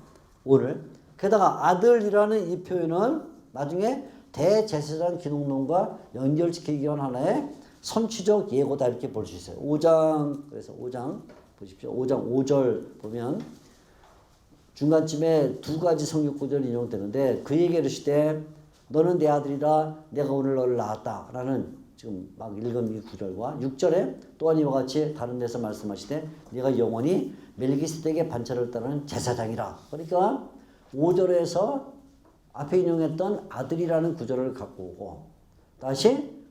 Speaker 1: 오늘. 게다가 아들이라는 이 표현은 나중에 대제사장 기록론과 연결시키기 위한 하나의 선취적 예고다 이렇게 볼 수 있어요. 5장 그래서 5장 보십시오. 5장 5절 보면 중간쯤에 두 가지 성경 구절이 인용되는데 그 얘기를 하시되 너는 내 아들이라 내가 오늘 너를 낳았다 라는 지금 막 읽은 이 구절과 6절에 또한 이와 같이 다른 데서 말씀하시되 네가 영원히 멜기세덱의 반차를 따르는 제사장이라. 그러니까 5절에서 앞에 인용했던 아들이라는 구절을 갖고 오고 다시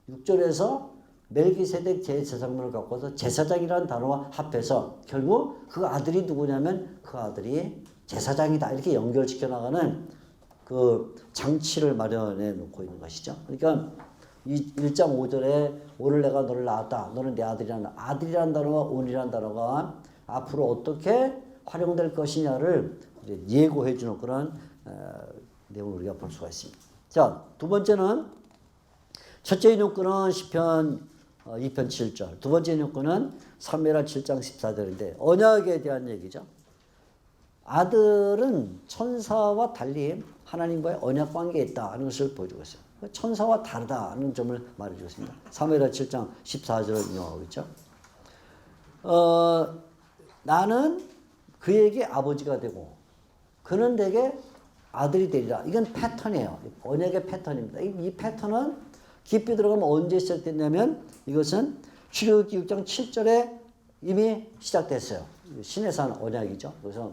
Speaker 1: 6절에서 멜기세덱 제사장문을 갖고 와서 제사장이라는 단어와 합해서 결국 그 아들이 누구냐면 그 아들이 제사장이다 이렇게 연결시켜 나가는 그 장치를 마련해 놓고 있는 것이죠. 그러니까 1.5절에 오늘 내가 너를 낳았다. 너는 내 아들이라는 단어와 오늘이라는 단어가 앞으로 어떻게 활용될 것이냐를 이제 예고해 주는 그런 내용을 우리가 볼 수가 있습니다. 자, 두 번째는 첫째 인용구는 시편 2편 7절, 두 번째 인용구는 사무엘하 7장 14절인데 언약에 대한 얘기죠. 아들은 천사와 달리 하나님과의 언약 관계에 있다 하는 것을 보여주고 있어요. 천사와 다르다는 점을 말해주고 있습니다. 사무엘하 7장 14절을 인용하고 있죠. 나는 그에게 아버지가 되고 그는 내게 아들이 되리라. 이건 패턴이에요. 언약의 패턴입니다. 이 패턴은 깊이 들어가면 언제 시작됐냐면 이것은 출애굽기 6장 7절에 이미 시작됐어요. 신해산 언약이죠. 그래서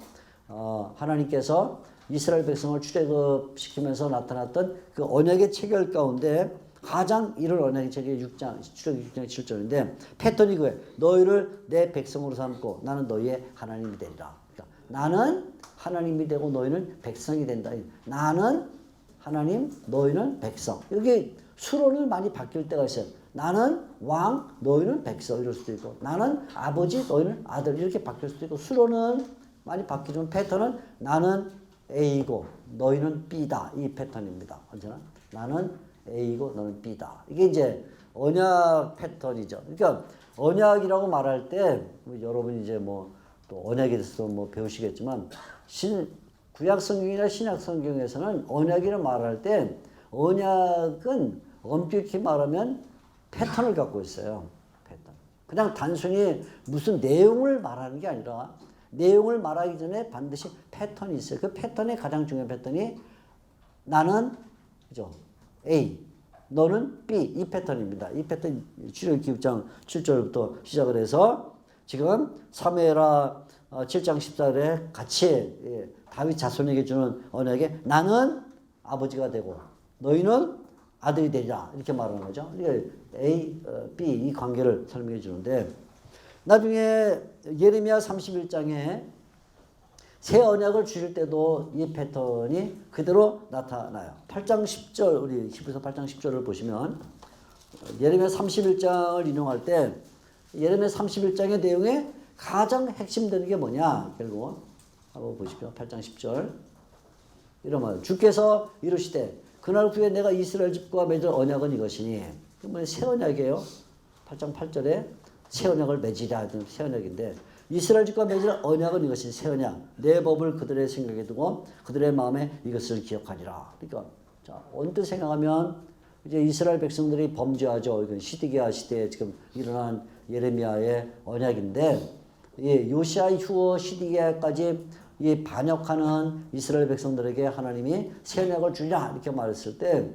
Speaker 1: 하나님께서 이스라엘 백성을 출애굽시키면서 나타났던 그 언약의 체결 가운데 가장 이른 언약의 체결이 출애굽기 6장 7절인데 패턴이 그거예요. 너희를 내 백성으로 삼고 나는 너희의 하나님이 되리라. 그러니까 나는 하나님이 되고 너희는 백성이 된다. 나는 하나님, 너희는 백성. 여기 수로는 많이 바뀔 때가 있어요. 나는 왕, 너희는 백성 이럴 수도 있고 나는 아버지, 너희는 아들 이렇게 바뀔 수도 있고 수로는 많이 바뀌는 패턴은 나는 A이고 너희는 B다. 이 패턴입니다. 언제나 나는 A이고 너는 B다. 이게 이제 언약 패턴이죠. 그러니까 언약이라고 말할 때 여러분이 이제 뭐 또 언약에 대해서 뭐 배우시겠지만 구약 성경이나 신약 성경에서는 언약이라 말할 때 언약은 엄격히 말하면 패턴을 갖고 있어요. 패턴. 그냥 단순히 무슨 내용을 말하는 게 아니라 내용을 말하기 전에 반드시 패턴이 있어요. 그 패턴의 가장 중요한 패턴이 나는 그죠? A, 너는 B 이 패턴입니다. 이 패턴 출애굽기 6장 7절부터 시작을 해서 지금 사무엘하 7장 14절에 같이 다윗 자손에게 주는 언약에 나는 아버지가 되고 너희는 아들이 되리라 이렇게 말하는 거죠. A, B 이 관계를 설명해 주는데 나중에 예레미야 31장에 새 언약을 주실 때도 이 패턴이 그대로 나타나요. 8장 10절 우리 히브리서 8장 10절을 보시면 예레미야 31장을 인용할 때 예레미야 31장의 내용에 가장 핵심되는 게 뭐냐 결국 한번 보십시오. 8장 10절 이런 말 주께서 이르시되 그날 후에 내가 이스라엘 집과 맺을 언약은 이것이니 새 언약이에요. 8장 8절에 새 언약을 맺으라 하던 새 언약인데 이스라엘 집과 맺을 언약은 이것이 새 언약 내 법을 그들의 생각에 두고 그들의 마음에 이것을 기억하리라. 그러니까 자 언뜻 생각하면 이제 이스라엘 백성들이 범죄하죠. 이건 시드기야 시대에 지금 일어난 예레미야의 언약인데 이 요시아 이후 시드기야까지 이 반역하는 이스라엘 백성들에게 하나님이 새 언약을 주냐 이렇게 말했을 때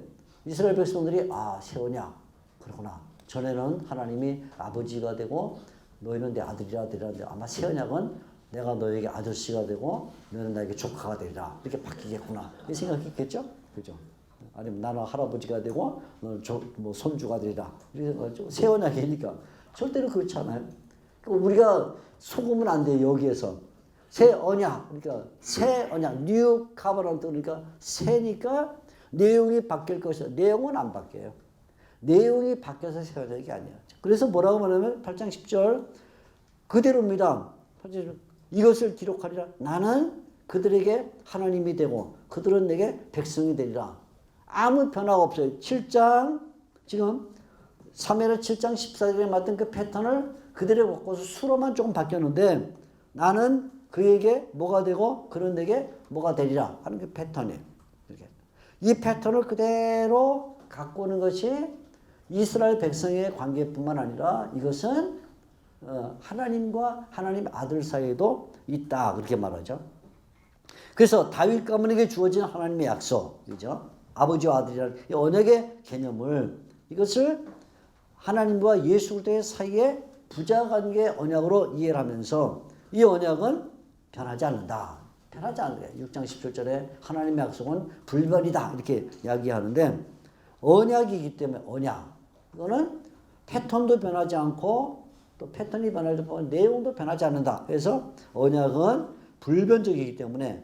Speaker 1: 이스라엘 백성들이 새 언약 그러구나. 전에는 하나님이 아버지가 되고 너희는 내 아들이라 되는데 아마 새 언약은 내가 너에게 아저씨가 되고 너는 나에게 조카가 되리라 이렇게 바뀌겠구나 이 생각했겠죠? 그죠? 아니면 나는 할아버지가 되고 너는 뭐 손주가 되리라 이렇게 새 언약이니까 절대로 그렇지 않아요. 그러니까 우리가 속으면 안 돼요. 여기에서 새 언약 그러니까 새 언약 뉴 카버넌트 그러니까 새니까 내용이 바뀔 것이다. 내용은 안 바뀌어요. 내용이 바뀌어서 새 언약이 아니에요. 그래서 뭐라고 말하면 8장 10절 그대로입니다. 이것을 기록하리라. 나는 그들에게 하나님이 되고 그들은 내게 백성이 되리라. 아무 변화가 없어요. 7장 지금 사무엘하 7장 14절에 맞던 그 패턴을 그대로 바꿔서 수로만 조금 바뀌었는데 나는 그에게 뭐가 되고 그는 내게 뭐가 되리라 하는 그 패턴이에요. 이렇게. 이 패턴을 그대로 갖고 오는 것이 이스라엘 백성의 관계뿐만 아니라 이것은 하나님과 하나님 아들 사이에도 있다 그렇게 말하죠. 그래서 다윗 가문에게 주어진 하나님의 약속이죠. 아버지와 아들이라는 이 언약의 개념을 이것을 하나님과 예수 그리스도의 사이에 부자관계 언약으로 이해를 하면서 이 언약은 변하지 않는다. 변하지 않는다. 6장 17절에 하나님의 약속은 불변이다 이렇게 이야기하는데 언약이기 때문에 언약 이거는 패턴도 변하지 않고 또 패턴이 변하지 않고 내용도 변하지 않는다. 그래서 언약은 불변적이기 때문에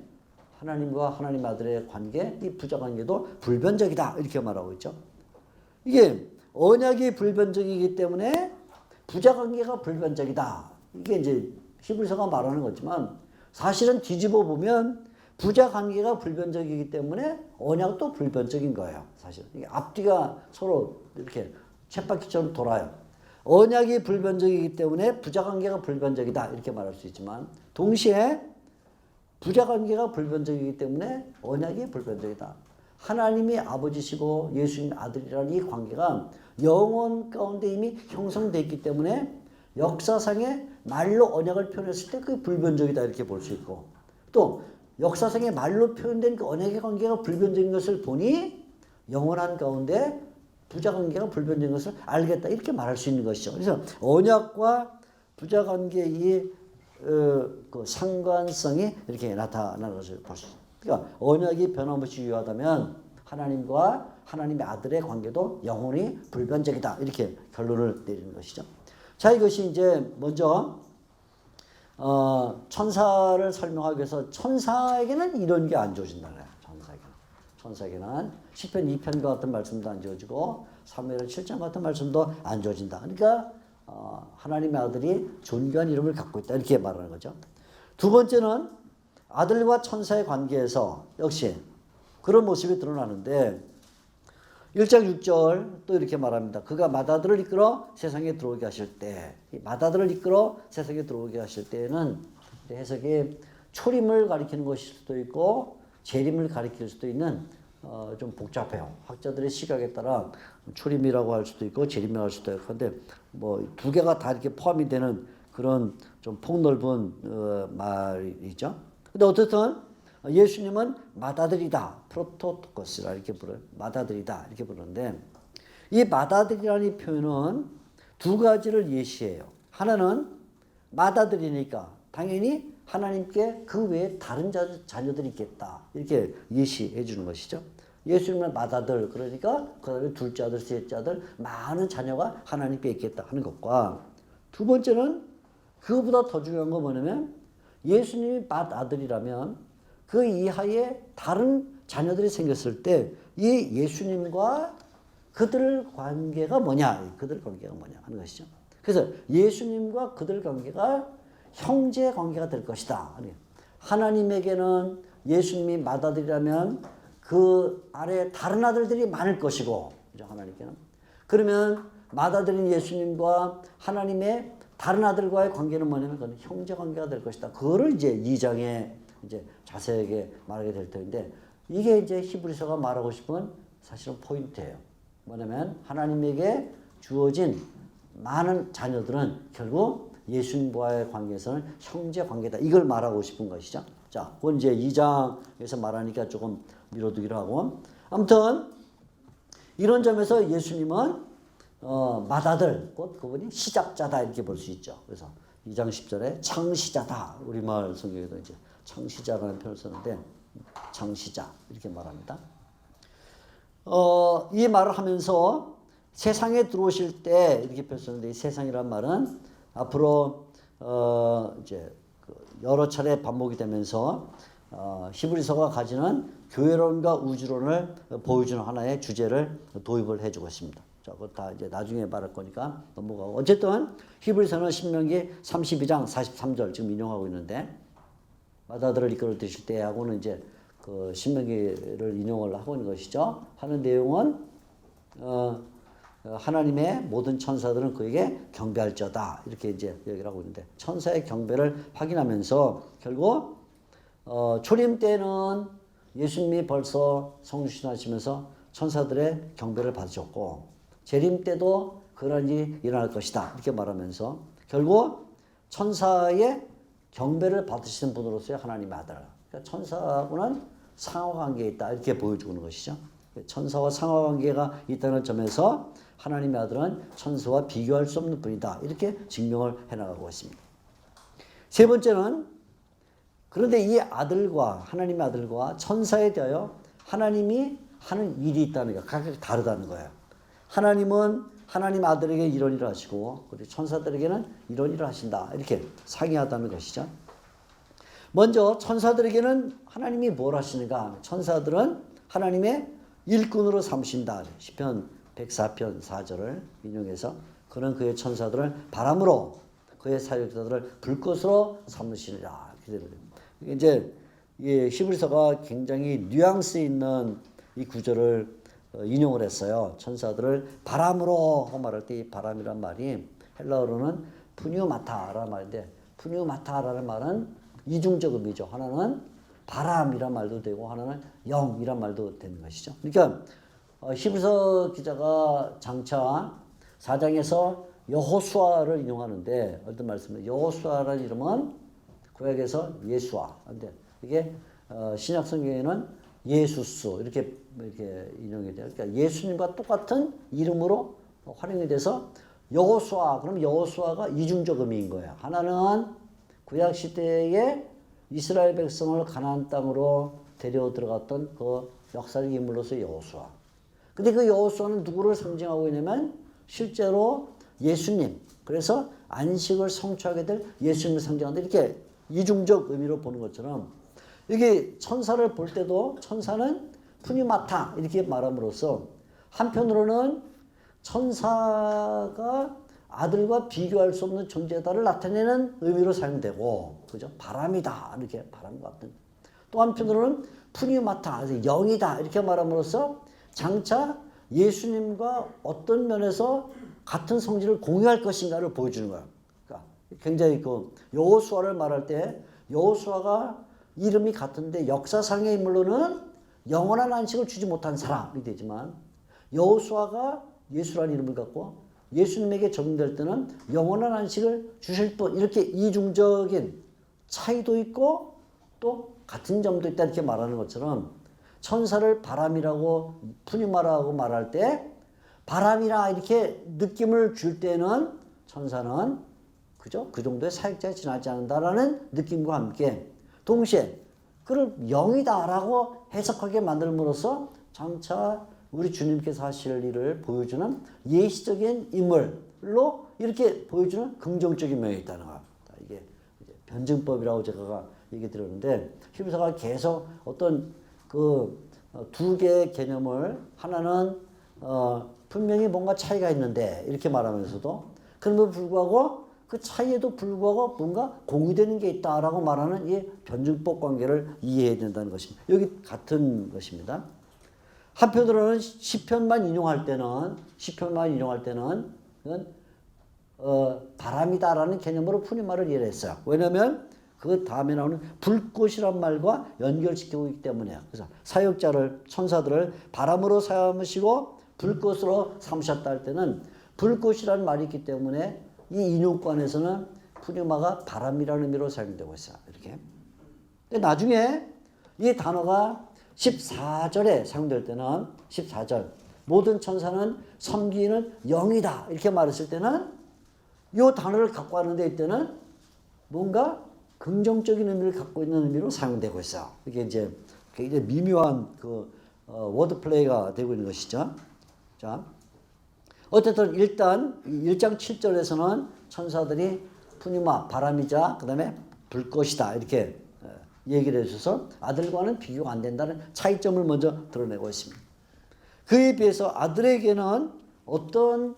Speaker 1: 하나님과 하나님 아들의 관계 이 부자관계도 불변적이다 이렇게 말하고 있죠. 이게 언약이 불변적이기 때문에 부자관계가 불변적이다. 이게 이제 히브리서가 말하는 거지만 사실은 뒤집어 보면 부자관계가 불변적이기 때문에 언약도 불변적인 거예요. 사실 이게 앞뒤가 서로 이렇게 쳇바퀴처럼 돌아요. 언약이 불변적이기 때문에 부자관계가 불변적이다 이렇게 말할 수 있지만 동시에 부자관계가 불변적이기 때문에 언약이 불변적이다. 하나님이 아버지시고 예수님 아들이라는 이 관계가 영혼 가운데 이미 형성되어 있기 때문에 역사상의 말로 언약을 표현했을 때 그게 불변적이다 이렇게 볼 수 있고 또 역사상의 말로 표현된 그 언약의 관계가 불변적인 것을 보니 영원한 가운데 부자관계가 불변적인 것을 알겠다 이렇게 말할 수 있는 것이죠. 그래서 언약과 부자관계의 그 상관성이 이렇게 나타나는 것을 볼 수 있습니다. 그러니까 언약이 변함없이 유효하다면 하나님과 하나님의 아들의 관계도 영원히 불변적이다 이렇게 결론을 내리는 것이죠. 자 이것이 이제 먼저 천사를 설명하기 위해서 천사에게는 이런 게 안 주어진다는 거예요. 천사에게는 시편 2편과 같은 말씀도 안 주어지고 사무엘 7장 같은 말씀도 안 주어진다. 그러니까 하나님의 아들이 존귀한 이름을 갖고 있다 이렇게 말하는 거죠. 두 번째는 아들과 천사의 관계에서 역시 그런 모습이 드러나는데 1장 6절 또 이렇게 말합니다. 그가 맏아들을 이끌어 세상에 들어오게 하실 때 맏아들을 이끌어 세상에 들어오게 하실 때는 해석이 초림을 가리키는 것일 수도 있고 재림을 가리킬 수도 있는 좀 복잡해요. 학자들의 시각에 따라 초림이라고 할 수도 있고 재림이라고 할 수도 있고 그런데 뭐 두 개가 다 이렇게 포함이 되는 그런 좀 폭넓은 말이죠. 근데 어쨌든 예수님은 맏아들이다. 프로토토코스라 이렇게 불어요. 맏아들이다. 이렇게 부르는데 이 맏아들이라는 표현은 두 가지를 예시해요. 하나는 맏아들이니까 당연히 하나님께 그 외에 다른 자녀들이 있겠다. 이렇게 예시해 주는 것이죠. 예수님은 맏아들, 그러니까 그 다음에 둘째 아들, 셋째 아들, 많은 자녀가 하나님께 있겠다 하는 것과 두 번째는 그거보다 더 중요한 건 뭐냐면 예수님이 맏아들이라면 그 이하에 다른 자녀들이 생겼을 때 이 예수님과 그들 관계가 뭐냐, 그들 관계가 뭐냐 하는 것이죠. 그래서 예수님과 그들 관계가 형제 관계가 될 것이다. 하나님에게는 예수님이 맏아들이라면 그 아래 다른 아들들이 많을 것이고, 하나님께는. 그러면 맏아들인 예수님과 하나님의 다른 아들과의 관계는 뭐냐면 그건 형제 관계가 될 것이다. 그거를 이제 2장에 이제 자세하게 말하게 될 터인데 이게 이제 히브리서가 말하고 싶은 사실은 포인트예요. 뭐냐면 하나님에게 주어진 많은 자녀들은 결국 예수님과의 관계에서는 형제 관계다. 이걸 말하고 싶은 것이죠. 자, 그건 이제 2장에서 말하니까 조금 미뤄두기로 하고. 아무튼 이런 점에서 예수님은 맏아들, 곧 그분이 시작자다 이렇게 볼 수 있죠. 그래서 2장 10절에 창시자다. 우리말 성경에도 이제 창시자라는 표현을 쓰는데 창시자 이렇게 말합니다. 이 말을 하면서 세상에 들어오실 때 이렇게 표현했는데 이 세상이란 말은 앞으로 이제 여러 차례 반복이 되면서 히브리서가 가지는 교회론과 우주론을 보여주는 하나의 주제를 도입을 해주고 있습니다. 자, 그거 다 이제 나중에 말할 거니까 넘어가고. 어쨌든 히브리서는 신명기 32장 43절 지금 인용하고 있는데 맏아들을 이끌어 드실 때 하고는 이제 그 신명기를 인용을 하고 있는 것이죠. 하는 내용은 하나님의 모든 천사들은 그에게 경배할지어다 이렇게 이제 얘기를 하고 있는데 천사의 경배를 확인하면서 결국 초림 때는 예수님이 벌써 성육신하시면서 천사들의 경배를 받으셨고 재림 때도 그런 일이 일어날 것이다 이렇게 말하면서 결국 천사의 경배를 받으시는 분으로서의 하나님의 아들. 그러니까 천사하고는 상하관계에 있다 이렇게 보여주고 있는 것이죠. 천사와 상하관계가 있다는 점에서 하나님의 아들은 천사와 비교할 수 없는 분이다 이렇게 증명을 해나가고 있습니다. 세 번째는 그런데 이 아들과 하나님의 아들과 천사에 대하여 하나님이 하는 일이 있다는 게 각각 다르다는 거예요. 하나님은 하나님 아들에게 이런 일을 하시고 그리고 천사들에게는 이런 일을 하신다 이렇게 상이하다는 것이죠. 먼저 천사들에게는 하나님이 뭘 하시는가? 천사들은 하나님의 일꾼으로 삼으신다. 시편 104편 4절을 인용해서 그는 그의 천사들을 바람으로 그의 사역자들을 불꽃으로 삼으시느라. 이제 히브리서가 굉장히 뉘앙스 있는 이 구절을 인용을 했어요. 천사들을 바람으로 말할 때 이 바람이란 말이 헬라어로는 푸뉴마타라는 말인데 푸뉴마타라는 말은 이중적 의미죠. 하나는 바람이란 말도 되고 하나는 영이란 말도 되는 것이죠. 그러니까 히브리서 기자가 장차 4장에서 여호수아를 인용하는데 어떤 말씀은 여호수아라는 이름은 구약에서 예수아. 근데 이게 신약 성경에는 예수스 이렇게 인용이 돼요. 그러니까 예수님과 똑같은 이름으로 활용이 돼서 여호수아. 그럼 여호수아가 이중적 의미인 거예요. 하나는 구약 시대에 이스라엘 백성을 가나안 땅으로 데려 들어갔던 그 역사적 인물로서 여호수아. 근데 그 여호수아는 누구를 상징하고 있냐면 실제로 예수님. 그래서 안식을 성취하게 될 예수님을 상징한다. 이렇게 이중적 의미로 보는 것처럼 이게 천사를 볼 때도 천사는 푸니마타 이렇게 말함으로써 한편으로는 천사가 아들과 비교할 수 없는 존재다를 나타내는 의미로 사용되고, 그죠? 바람이다 이렇게 바람 같은. 또 한편으로는 푸니마타 영이다 이렇게 말함으로써 장차 예수님과 어떤 면에서 같은 성질을 공유할 것인가를 보여주는 거예요. 그러니까 굉장히 그 여호수아를 말할 때 여호수아가 이름이 같은데 역사상의 인물로는 영원한 안식을 주지 못한 사람이 되지만 여호수아가 예수라는 이름을 갖고 예수님에게 적용될 때는 영원한 안식을 주실 분 이렇게 이중적인 차이도 있고 또 같은 점도 있다 이렇게 말하는 것처럼 천사를 바람이라고 푸니마라고 말할 때 바람이라 이렇게 느낌을 줄 때는 천사는 그죠? 그 정도의 사역자에 지나지 않는다라는 느낌과 함께 동시에 그를 영이다라고 해석하게 만들므로써 장차 우리 주님께서 하실 일을 보여주는 예시적인 인물로 이렇게 보여주는 긍정적인 면이 있다는 것. 이게 변증법이라고 제가 얘기 드렸는데 히브리서가 계속 어떤 그 두 개의 개념을 하나는 분명히 뭔가 차이가 있는데 이렇게 말하면서도 그럼에도 불구하고 그 차이에도 불구하고 뭔가 공유되는 게 있다라고 말하는 이 변증법 관계를 이해해야 된다는 것입니다. 여기 같은 것입니다. 한편으로는 시편만 인용할 때는 바람이다라는 개념으로 푸니마를 이해를 했어요. 왜냐하면 그 다음에 나오는 불꽃이란 말과 연결시키고 있기 때문에요. 그래서 사역자를 천사들을 바람으로 삼으시고 불꽃으로 삼으셨다 할 때는 불꽃이라는 말이 있기 때문에 이 인용관에서는 푸니마가 바람이라는 의미로 사용되고 있어요. 이렇게. 근데 나중에 이 단어가 14절에 사용될 때는 14절 모든 천사는 섬기는 영이다 이렇게 말했을 때는 이 단어를 갖고 하는 데 이때는 뭔가 긍정적인 의미를 갖고 있는 의미로 사용되고 있어요. 이게 이제 굉장히 미묘한 그 워드 플레이가 되고 있는 것이죠. 자, 어쨌든 일단 1장 7절에서는 천사들이 푸니마 바람이자 그 다음에 불꽃이다 이렇게 얘기를 해주셔서 아들과는 비교가 안 된다는 차이점을 먼저 드러내고 있습니다. 그에 비해서 아들에게는 어떤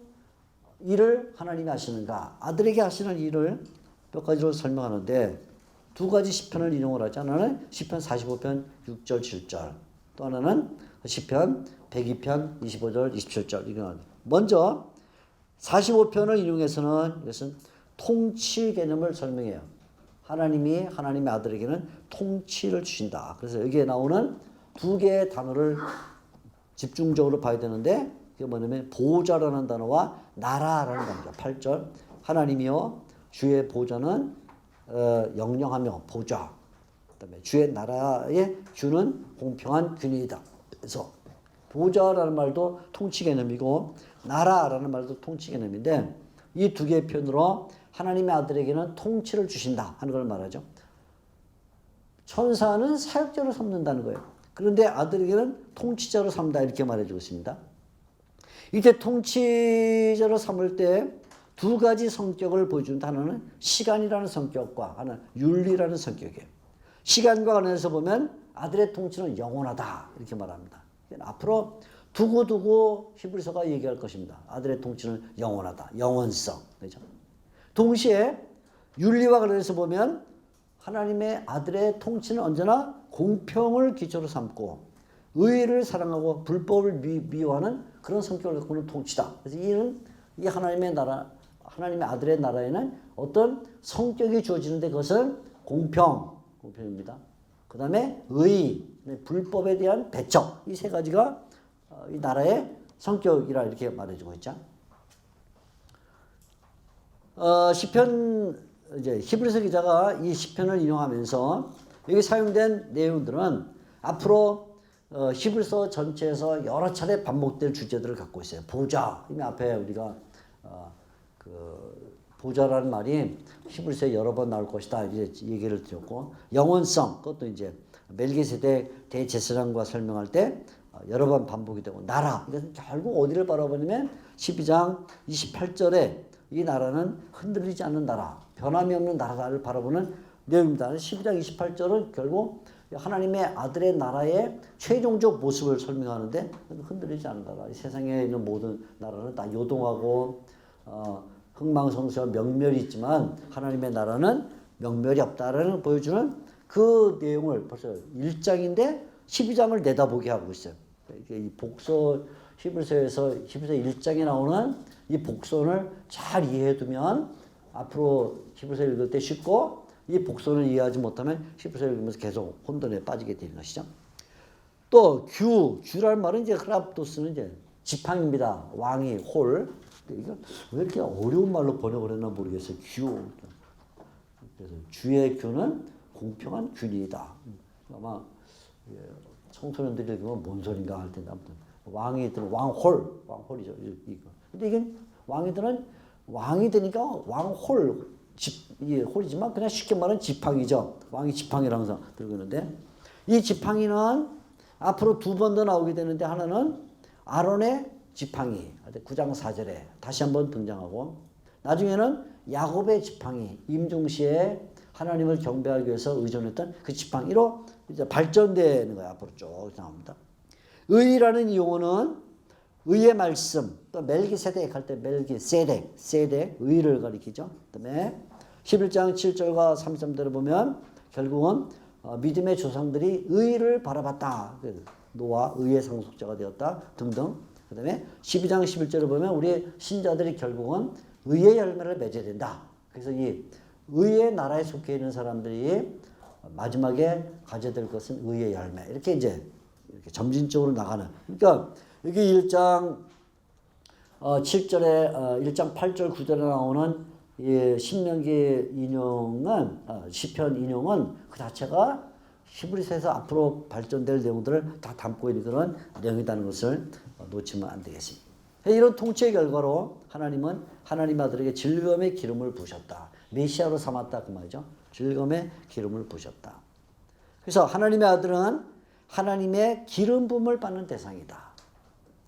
Speaker 1: 일을 하나님이 하시는가? 아들에게 하시는 일을 몇 가지로 설명하는데 두 가지 시편을 인용을 하죠. 하나는 시편 45편 6절 7절 또 하나는 시편 102편 25절 27절 이건 먼저 45편을 인용해서는 이것은 통치 개념을 설명해요. 하나님이 하나님의 아들에게는 통치를 주신다. 그래서 여기에 나오는 두 개의 단어를 집중적으로 봐야 되는데 그게 뭐냐면 보호자라는 단어와 나라라는 단어죠. 8절 하나님이요 주의 보좌는 영영하며 보좌 그다음에 주의 나라의 주는 공평한 균이다. 그래서 보좌라는 말도 통치 개념이고 나라라는 말도 통치 개념인데 이 두 개의 표현으로 하나님의 아들에게는 통치를 주신다 하는 걸 말하죠. 천사는 사역자로 삼는다는 거예요. 그런데 아들에게는 통치자로 삼다 이렇게 말해주고 있습니다. 이때 통치자로 삼을 때 두 가지 성격을 보여주는 하나는 시간이라는 성격과 하나는 윤리라는 성격이에요. 시간과 관련해서 보면 아들의 통치는 영원하다 이렇게 말합니다. 앞으로 두고두고 히브리서가 얘기할 것입니다. 아들의 통치는 영원하다. 영원성. 그렇죠? 동시에 윤리와 관련해서 보면 하나님의 아들의 통치는 언제나 공평을 기초로 삼고 의를 사랑하고 불법을 미워하는 그런 성격을 갖고 있는 통치다. 그래서 이 하나님의 나라, 하나님의 아들의 나라에는 어떤 성격이 주어지는데 그것은 공평입니다. 그 다음에 의, 불법에 대한 배척 이 세 가지가 이 나라의 성격이라 이렇게 말해주고 있죠. 시편 이제 히브리서 기자가 이 시편을 인용하면서 여기 사용된 내용들은 앞으로 히브리서 전체에서 여러 차례 반복될 주제들을 갖고 있어요. 보좌 이미 앞에 우리가 그 보좌라는 말이 히브리서에 여러 번 나올 것이다 이제 얘기를 드렸고 영원성 그것도 이제 멜기세덱 대제사장과 설명할 때 여러 번 반복이 되고 나라 이것은 결국 어디를 바라보냐면 12장 28절에 이 나라는 흔들리지 않는 나라 변함이 없는 나라를 바라보는 내용입니다. 12장 28절은 결국 하나님의 아들의 나라의 최종적 모습을 설명하는데 흔들리지 않는 나라 세상에 있는 모든 나라는 다 요동하고 흥망성쇠와 명멸이 있지만 하나님의 나라는 명멸이 없다라는 보여주는 그 내용을 벌써 1장인데 12장을 내다보게 하고 있어요. 이 복서 히브리서에서 히브리서 1장에 나오는 이 복선을 잘 이해해 두면 앞으로 히브리서 읽을 때 쉽고 이 복선을 이해하지 못하면 히브리서 읽으면서 계속 혼돈에 빠지게 되는 것이죠. 또 규라는 말은 이제 흐랍도스는 이제 지팡입니다. 왕이 홀. 이거 왜 이렇게 어려운 말로 번역을 했나 모르겠어요. 규. 그래서 주의 규는 공평한 균이다. 아마 청소년들이 읽으면 뭔 소린가 할 텐데 아무튼 왕이들은 왕홀이죠. 이거. 근데 이게 왕이 되니까 왕홀 홀이지만 그냥 쉽게 말하면 지팡이죠. 왕이 지팡이를 항상 들고 있는데 이 지팡이는 앞으로 2번 더 나오게 되는데 하나는 아론의 지팡이 9장 4절에 다시 한번 등장하고 나중에는 야곱의 지팡이 임종시에 하나님을 경배하기 위해서 의존했던 그 지팡이로 이제 발전되는 거예요. 앞으로 쭉 나옵니다. 의라는 용어는 의의 말씀, 또 멜기세덱 할 때 멜기세덱, 의를 가리키죠. 그 다음에 11장 7절과 33절을 보면 결국은 믿음의 조상들이 의를 바라봤다. 노아 의의 상속자가 되었다 등등. 그 다음에 12장 11절을 보면 우리 신자들이 결국은 의의 열매를 맺어야 된다. 그래서 이 의의 나라에 속해 있는 사람들이 마지막에 가져야 될 것은 의의 열매. 이렇게 이제 이렇게 점진적으로 나가는. 그러니까 여기 1장 7절에 1장 8절 9절에 나오는 이 신명기 인용은 시편 인용은 그 자체가 히브리서에서 앞으로 발전될 내용들을 다 담고 있는 그런 내용이라는 것을 놓치면 안 되겠습니다. 이런 통치의 결과로 하나님은 하나님 아들에게 즐거움의 기름을 부으셨다. 메시아로 삼았다 그 말이죠. 즐거움의 기름을 부으셨다. 그래서 하나님의 아들은 하나님의 기름 부음을 받는 대상이다.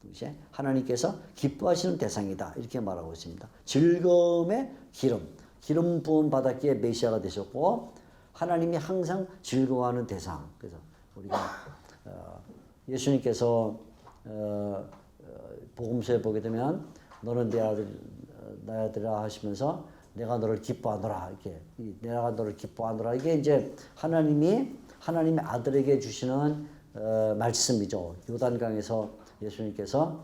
Speaker 1: 이제 하나님께서 기뻐하시는 대상이다. 이렇게 말하고 있습니다. 즐거움의 기름 부음 받았기에 메시아가 되셨고 하나님이 항상 즐거워하는 대상. 그래서 우리가 예수님께서 복음서에 보게 되면 너는 내 아들이라 하시면서 내가 너를 기뻐하노라 이렇게 내가 너를 기뻐하노라 이게 이제 하나님의 아들에게 주시는 말씀이죠. 요단강에서 예수님께서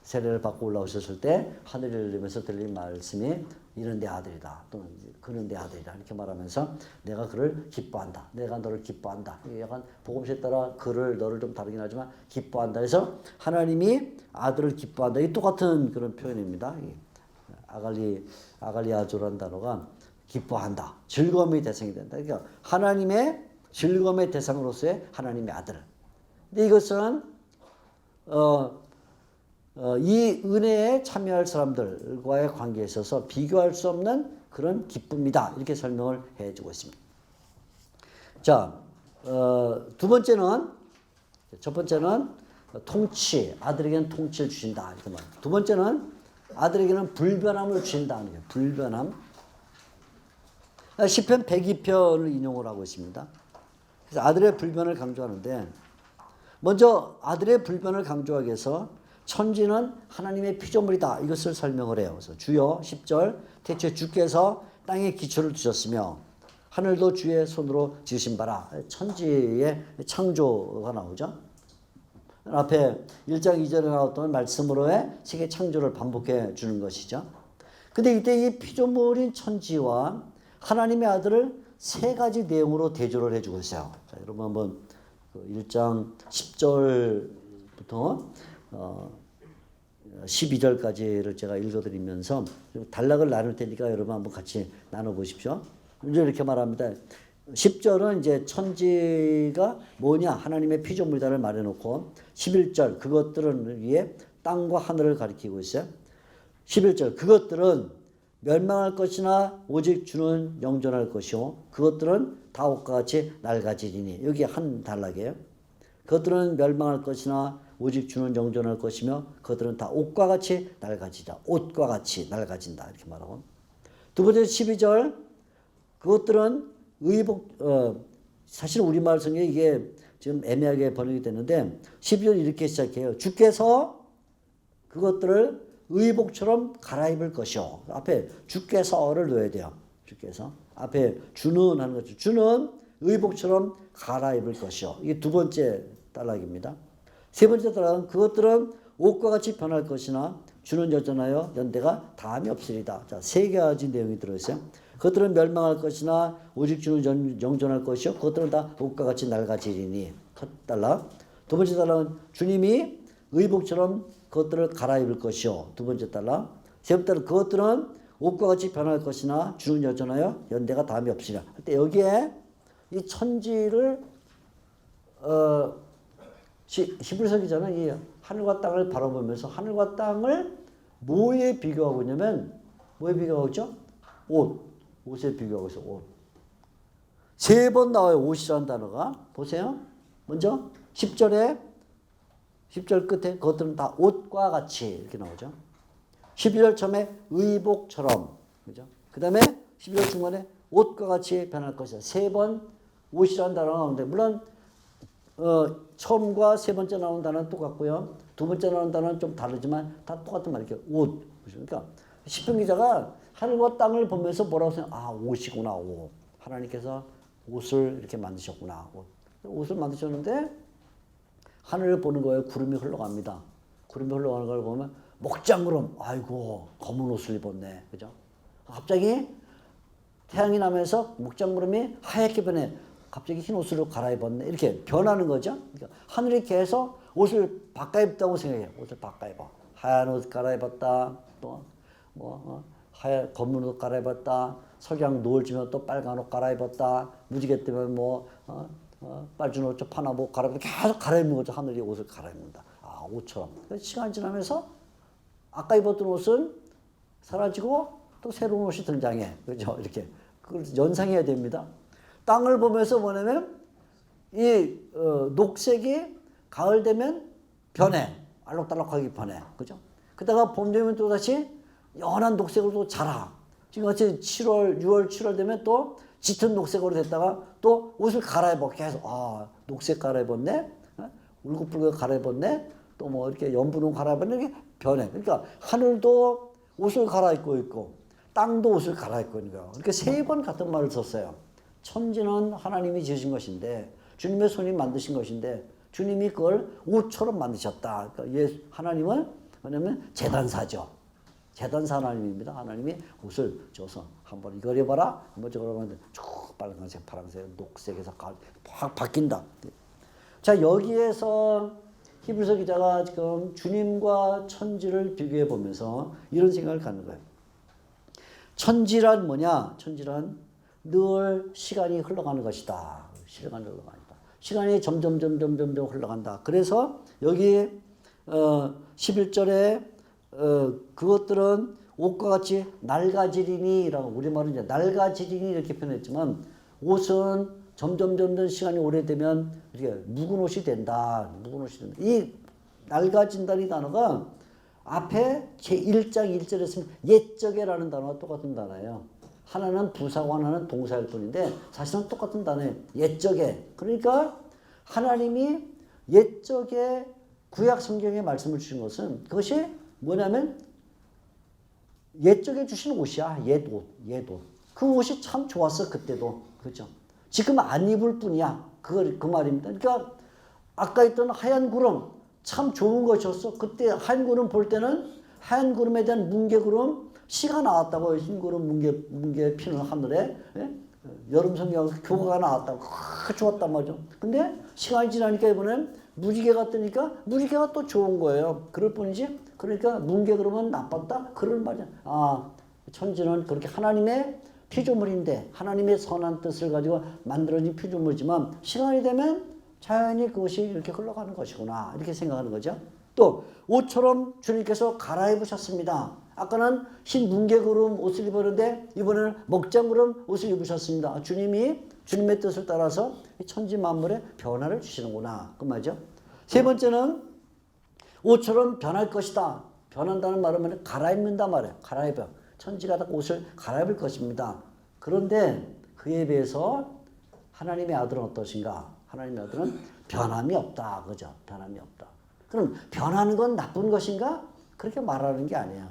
Speaker 1: 세례를 받고 올라오셨을 때 하늘을 열리면서 들린 말씀이 이는 내 아들이다. 또는 그는 내 아들이다. 이렇게 말하면서 내가 그를 기뻐한다. 내가 너를 기뻐한다. 약간 복음서에 따라 그를 너를 좀 다르긴 하지만 기뻐한다. 해서 하나님이 아들을 기뻐한다. 이 똑같은 그런 표현입니다. 아갈리아조라는 단어가 기뻐한다. 즐거움의 대상이 된다. 그러니까 하나님의 즐거움의 대상으로서의 하나님의 아들. 근데 이것은 이 은혜에 참여할 사람들과의 관계에 있어서 비교할 수 없는 그런 기쁨이다. 이렇게 설명을 해주고 있습니다. 자, 첫 번째는 통치, 아들에게는 통치를 주신다. 이렇게 말합니다. 두 번째는 아들에게는 불변함을 주신다. 불변함. 시편 102편을 인용을 하고 있습니다. 그래서 아들의 불변을 강조하는데 먼저 아들의 불변을 강조하기 위해서 천지는 하나님의 피조물이다. 이것을 설명을 해요. 그래서 주여 10절 태초에 주께서 땅에 기초를 두셨으며 하늘도 주의 손으로 지으신 바라. 천지의 창조가 나오죠. 앞에 1장 2절에 나왔던 말씀으로의 세계 창조를 반복해 주는 것이죠. 근데 이때 이 피조물인 천지와 하나님의 아들을 세 가지 내용으로 대조를 해주고 있어요. 자, 여러분 한번 1장 10절부터 12절까지를 제가 읽어드리면서 단락을 나눌 테니까 여러분 한번 같이 나눠보십시오. 먼저 이렇게 말합니다. 10절은 이제 천지가 뭐냐 하나님의 피조물이다를 말해놓고 11절 그것들은 위에 땅과 하늘을 가리키고 있어요. 11절 그것들은 멸망할 것이나 오직 주는 영존할 것이요 그것들은 다 옷과 같이 낡아지리니 여기 한 단락이에요. 그것들은 멸망할 것이나 오직 주는 영존할 것이며 그것들은 다 옷과 같이 낡아지다. 옷과 같이 낡아진다. 이렇게 말하고 두 번째 12절 그것들은 사실 우리말 성경에 이게 지금 애매하게 번역이 됐는데 12절 이렇게 시작해요. 주께서 그것들을 의복처럼 갈아입을 것이요. 앞에 주께서를 넣어야 돼요. 주께서. 앞에 주는 하는 거죠. 주는 의복처럼 갈아입을 것이요. 이게 두 번째 단락입니다. 세 번째 단락은 그것들은 옷과 같이 변할 것이나 주는 여전하여 연대가 다함이 없으리다. 자, 세 가지 내용이 들어있어요. 그것들은 멸망할 것이나 오직 주는 영존할 것이요. 그것들은 다 옷과 같이 낡아지리니. 첫 단락. 두 번째 단락은 주님이 의복처럼 그것들을 갈아입을 것이요. 두 번째 단락. 세 번째 단락. 그것들은 옷과 같이 변할 것이나 주는 여전하여 연대가 다함이 없으리라. 할 때 여기에 이 천지를 히브리서 기자는 이 하늘과 땅을 바라보면서 하늘과 땅을 뭐에 비교하고 있냐면 뭐에 비교하고 있죠? 옷에 비교하고 있어. 옷. 3번 나와요. 옷이라는 단어가. 보세요. 먼저 10절 끝에 그것들은 다 옷과 같이 이렇게 나오죠. 12절 처음에 의복처럼. 그죠? 그 다음에 12절 중간에 옷과 같이 변할 것이다. 3번 옷이라는 단어가 나오는데 물론 처음과 3번째 나오는 단어는 똑같고요. 2번째 나오는 단어는 좀 다르지만 다 똑같은 말이에요. 옷. 그러니까 시편 기자가 하늘과 땅을 보면서 뭐라고 생각해요? 옷이구나. 옷. 하나님께서 옷을 이렇게 만드셨구나. 옷을 만드셨는데 하늘을 보는 거예요. 구름이 흘러갑니다. 구름이 흘러가는 걸 보면 목장구름. 아이고 검은 옷을 입었네. 그죠? 갑자기 태양이 나면서 목장구름이 하얗게 변해. 갑자기 흰 옷으로 갈아입었네. 이렇게 변하는 거죠. 그러니까 하늘이 계속 옷을 바꿔 입다고 생각해요. 옷을 바꿔 입어. 하얀 옷 갈아입었다. 또 하얀 검은 옷 갈아입었다. 석양 노을 지면 또 빨간 옷 갈아입었다. 무지개 때문에 빨준 옷, 파란 옷 갈아입었다. 계속 갈아입는 거죠. 하늘이 옷을 갈아입는다. 옷처럼. 시간이 지나면서 아까 입었던 옷은 사라지고 또 새로운 옷이 등장해. 그렇죠? 이렇게. 그걸 연상해야 됩니다. 땅을 보면서 뭐냐면 이 녹색이 가을 되면 변해. 알록달록하게 변해. 그죠? 그러다가 봄 되면 또 다시 연한 녹색으로 또 자라. 지금 같이 7월, 6월, 7월 되면 또 짙은 녹색으로 됐다가 또 옷을 갈아입어. 계속 녹색 갈아입었네. 울긋불긋 갈아입었네. 또 뭐 이렇게 연분홍 갈아입었네. 이렇게 변해. 그러니까 하늘도 옷을 갈아입고 있고 땅도 옷을 갈아입고 있는 거예요. 이렇게 3번 같은 말을 썼어요. 천지는 하나님이 지으신 것인데 주님의 손이 만드신 것인데 주님이 그걸 옷처럼 만드셨다. 그러니까 하나님은 뭐냐면 재단사죠. 재단사 하나님입니다. 하나님이 옷을 줘서 한번 이걸 입어라. 한번 저걸 입으면 쭉 빨간색, 파란색, 녹색에서 확 바뀐다. 자, 여기에서 히브리서 기자가 지금 주님과 천지를 비교해 보면서 이런 생각을 갖는 거예요. 천지란 뭐냐? 천지란 늘 시간이 흘러가는 것이다. 시간이 흘러간다. 시간이 점점 흘러간다. 그래서 여기 11절에 그것들은 옷과 같이 낡아지리니라고 우리말은 이제 낡아지리니 이렇게 표현했지만 옷은 점점 시간이 오래되면 이렇게 묵은 옷이 된다. 묵은 옷이 된다. 이 낡아진다는 단어가 앞에 제1장 1절에 쓰면 옛적에라는 단어가 똑같은 단어예요. 하나는 부사고 하나는 동사일 뿐인데 사실은 똑같은 단어예요. 옛적에. 그러니까 하나님이 옛적에 구약 성경에 말씀을 주신 것은 그것이 뭐냐면 옛적에 주신 옷이야. 옛옷. 그 옷이 참 좋았어. 그때도. 그렇죠. 지금 안 입을 뿐이야. 그 말입니다. 그러니까 아까 있던 하얀 구름 참 좋은 것이었어. 그때 하얀 구름 볼 때는 하얀 구름에 대한 뭉게구름 시가 나왔다고. 흰 구름 뭉게 피는 하늘에 여름 성경 교과가 나왔다고. 좋았단 말이죠. 근데 시간이 지나니까 이번엔 무지개가 뜨니까 무지개가 또 좋은 거예요. 그럴 뿐이지. 그러니까 뭉게 그러면 나빴다? 그런 말이야. 천지는 그렇게 하나님의 피조물인데 하나님의 선한 뜻을 가지고 만들어진 피조물이지만 시간이 되면 자연히 그것이 이렇게 흘러가는 것이구나. 이렇게 생각하는 거죠. 또 옷처럼 주님께서 갈아입으셨습니다. 아까는 흰 뭉게구름 옷을 입었는데 이번에는 먹장구름 옷을 입으셨습니다. 주님이 주님의 뜻을 따라서 천지 만물에 변화를 주시는구나. 그 말이죠. 3번째는 옷처럼 변할 것이다. 변한다는 말은 갈아입는다 말이에요. 갈아입어. 천지가 다 옷을 갈아입을 것입니다. 그런데 그에 비해서 하나님의 아들은 어떠신가? 하나님의 아들은 변함이 없다. 그죠? 변함이 없다. 그럼 변하는 건 나쁜 것인가? 그렇게 말하는 게 아니에요.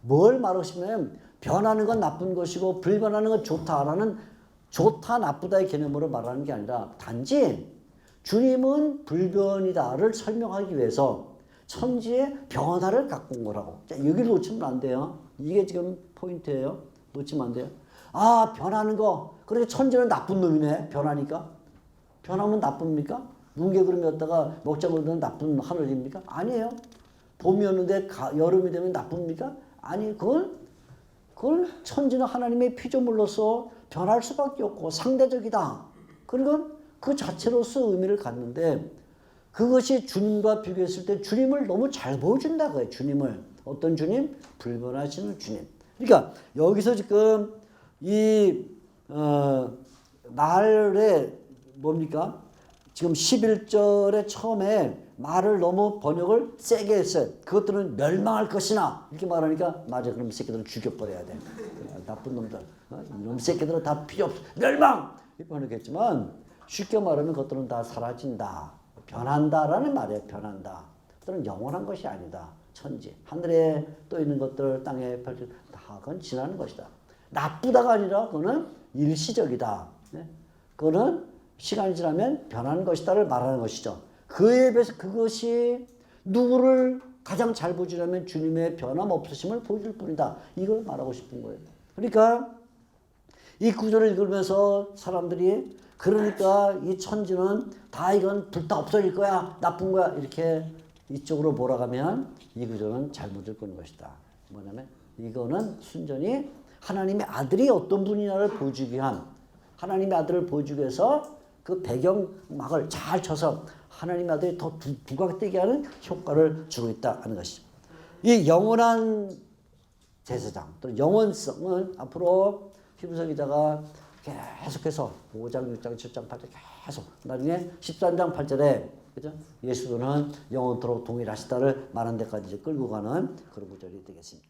Speaker 1: 뭘 말하고 싶냐면 변하는 건 나쁜 것이고 불변하는 건 좋다라는 좋다 나쁘다의 개념으로 말하는 게 아니라 단지 주님은 불변이다를 설명하기 위해서 천지의 변화를 갖고 온 거라고. 자, 여기를 놓치면 안 돼요. 이게 지금 포인트예요. 놓치면 안 돼요. 변하는 거. 그러니까 천지는 나쁜 놈이네. 변하니까. 변하면 나쁩니까? 뭉게구름이었다가 먹자구름은 나쁜 하늘입니까? 아니에요. 봄이었는데 여름이 되면 나쁩니까? 아니, 그걸 천지는 하나님의 피조물로서 변할 수밖에 없고 상대적이다. 그러니까 그 자체로서 의미를 갖는데 그것이 주님과 비교했을 때 주님을 너무 잘 보여준다 그래요. 주님을. 어떤 주님? 불변하시는 주님. 그러니까 여기서 지금 이 말에 뭡니까? 지금 11절에 처음에 말을 너무 번역을 세게 했어요. 그것들은 멸망할 것이나 이렇게 말하니까 맞아. 그럼 새끼들은 죽여버려야 돼. 나쁜 놈들. 이놈 새끼들은 다 필요 없어. 멸망! 이렇게 번역했지만 쉽게 말하면 그것들은 다 사라진다. 변한다라는 말이에요. 변한다. 그것들은 영원한 것이 아니다. 천지. 하늘에 떠 있는 것들, 땅에 펼쳐 다 그건 지나는 것이다. 나쁘다가 아니라 그거는 일시적이다. 그거는 시간이 지나면 변하는 것이다를 말하는 것이죠. 그에 비해서 그것이 누구를 가장 잘 보여주려면 주님의 변함없으심을 보여줄 뿐이다. 이걸 말하고 싶은 거예요. 그러니까 이 구절을 읽으면서 사람들이 그러니까 이 천지는 다 이건 불타 없어질 거야. 나쁜 거야. 이렇게 이쪽으로 몰아가면 이 구절은 잘못을 끄는 것이다. 뭐냐면 이거는 순전히 하나님의 아들이 어떤 분이냐를 보여주기 위한 하나님의 아들을 보여주기 위해서 그 배경막을 잘 쳐서 하나님의 아들이 더 부각되게 하는 효과를 주고 있다 하는 것이죠. 이 영원한 제사장 또는 영원성은 앞으로 히브리서 기자가 계속해서 5장, 6장, 7장, 8장 계속 나중에 13장 8절에 그죠? 예수는 영원토록 동일하시다를 말한 데까지 끌고 가는 그런 구절이 되겠습니다.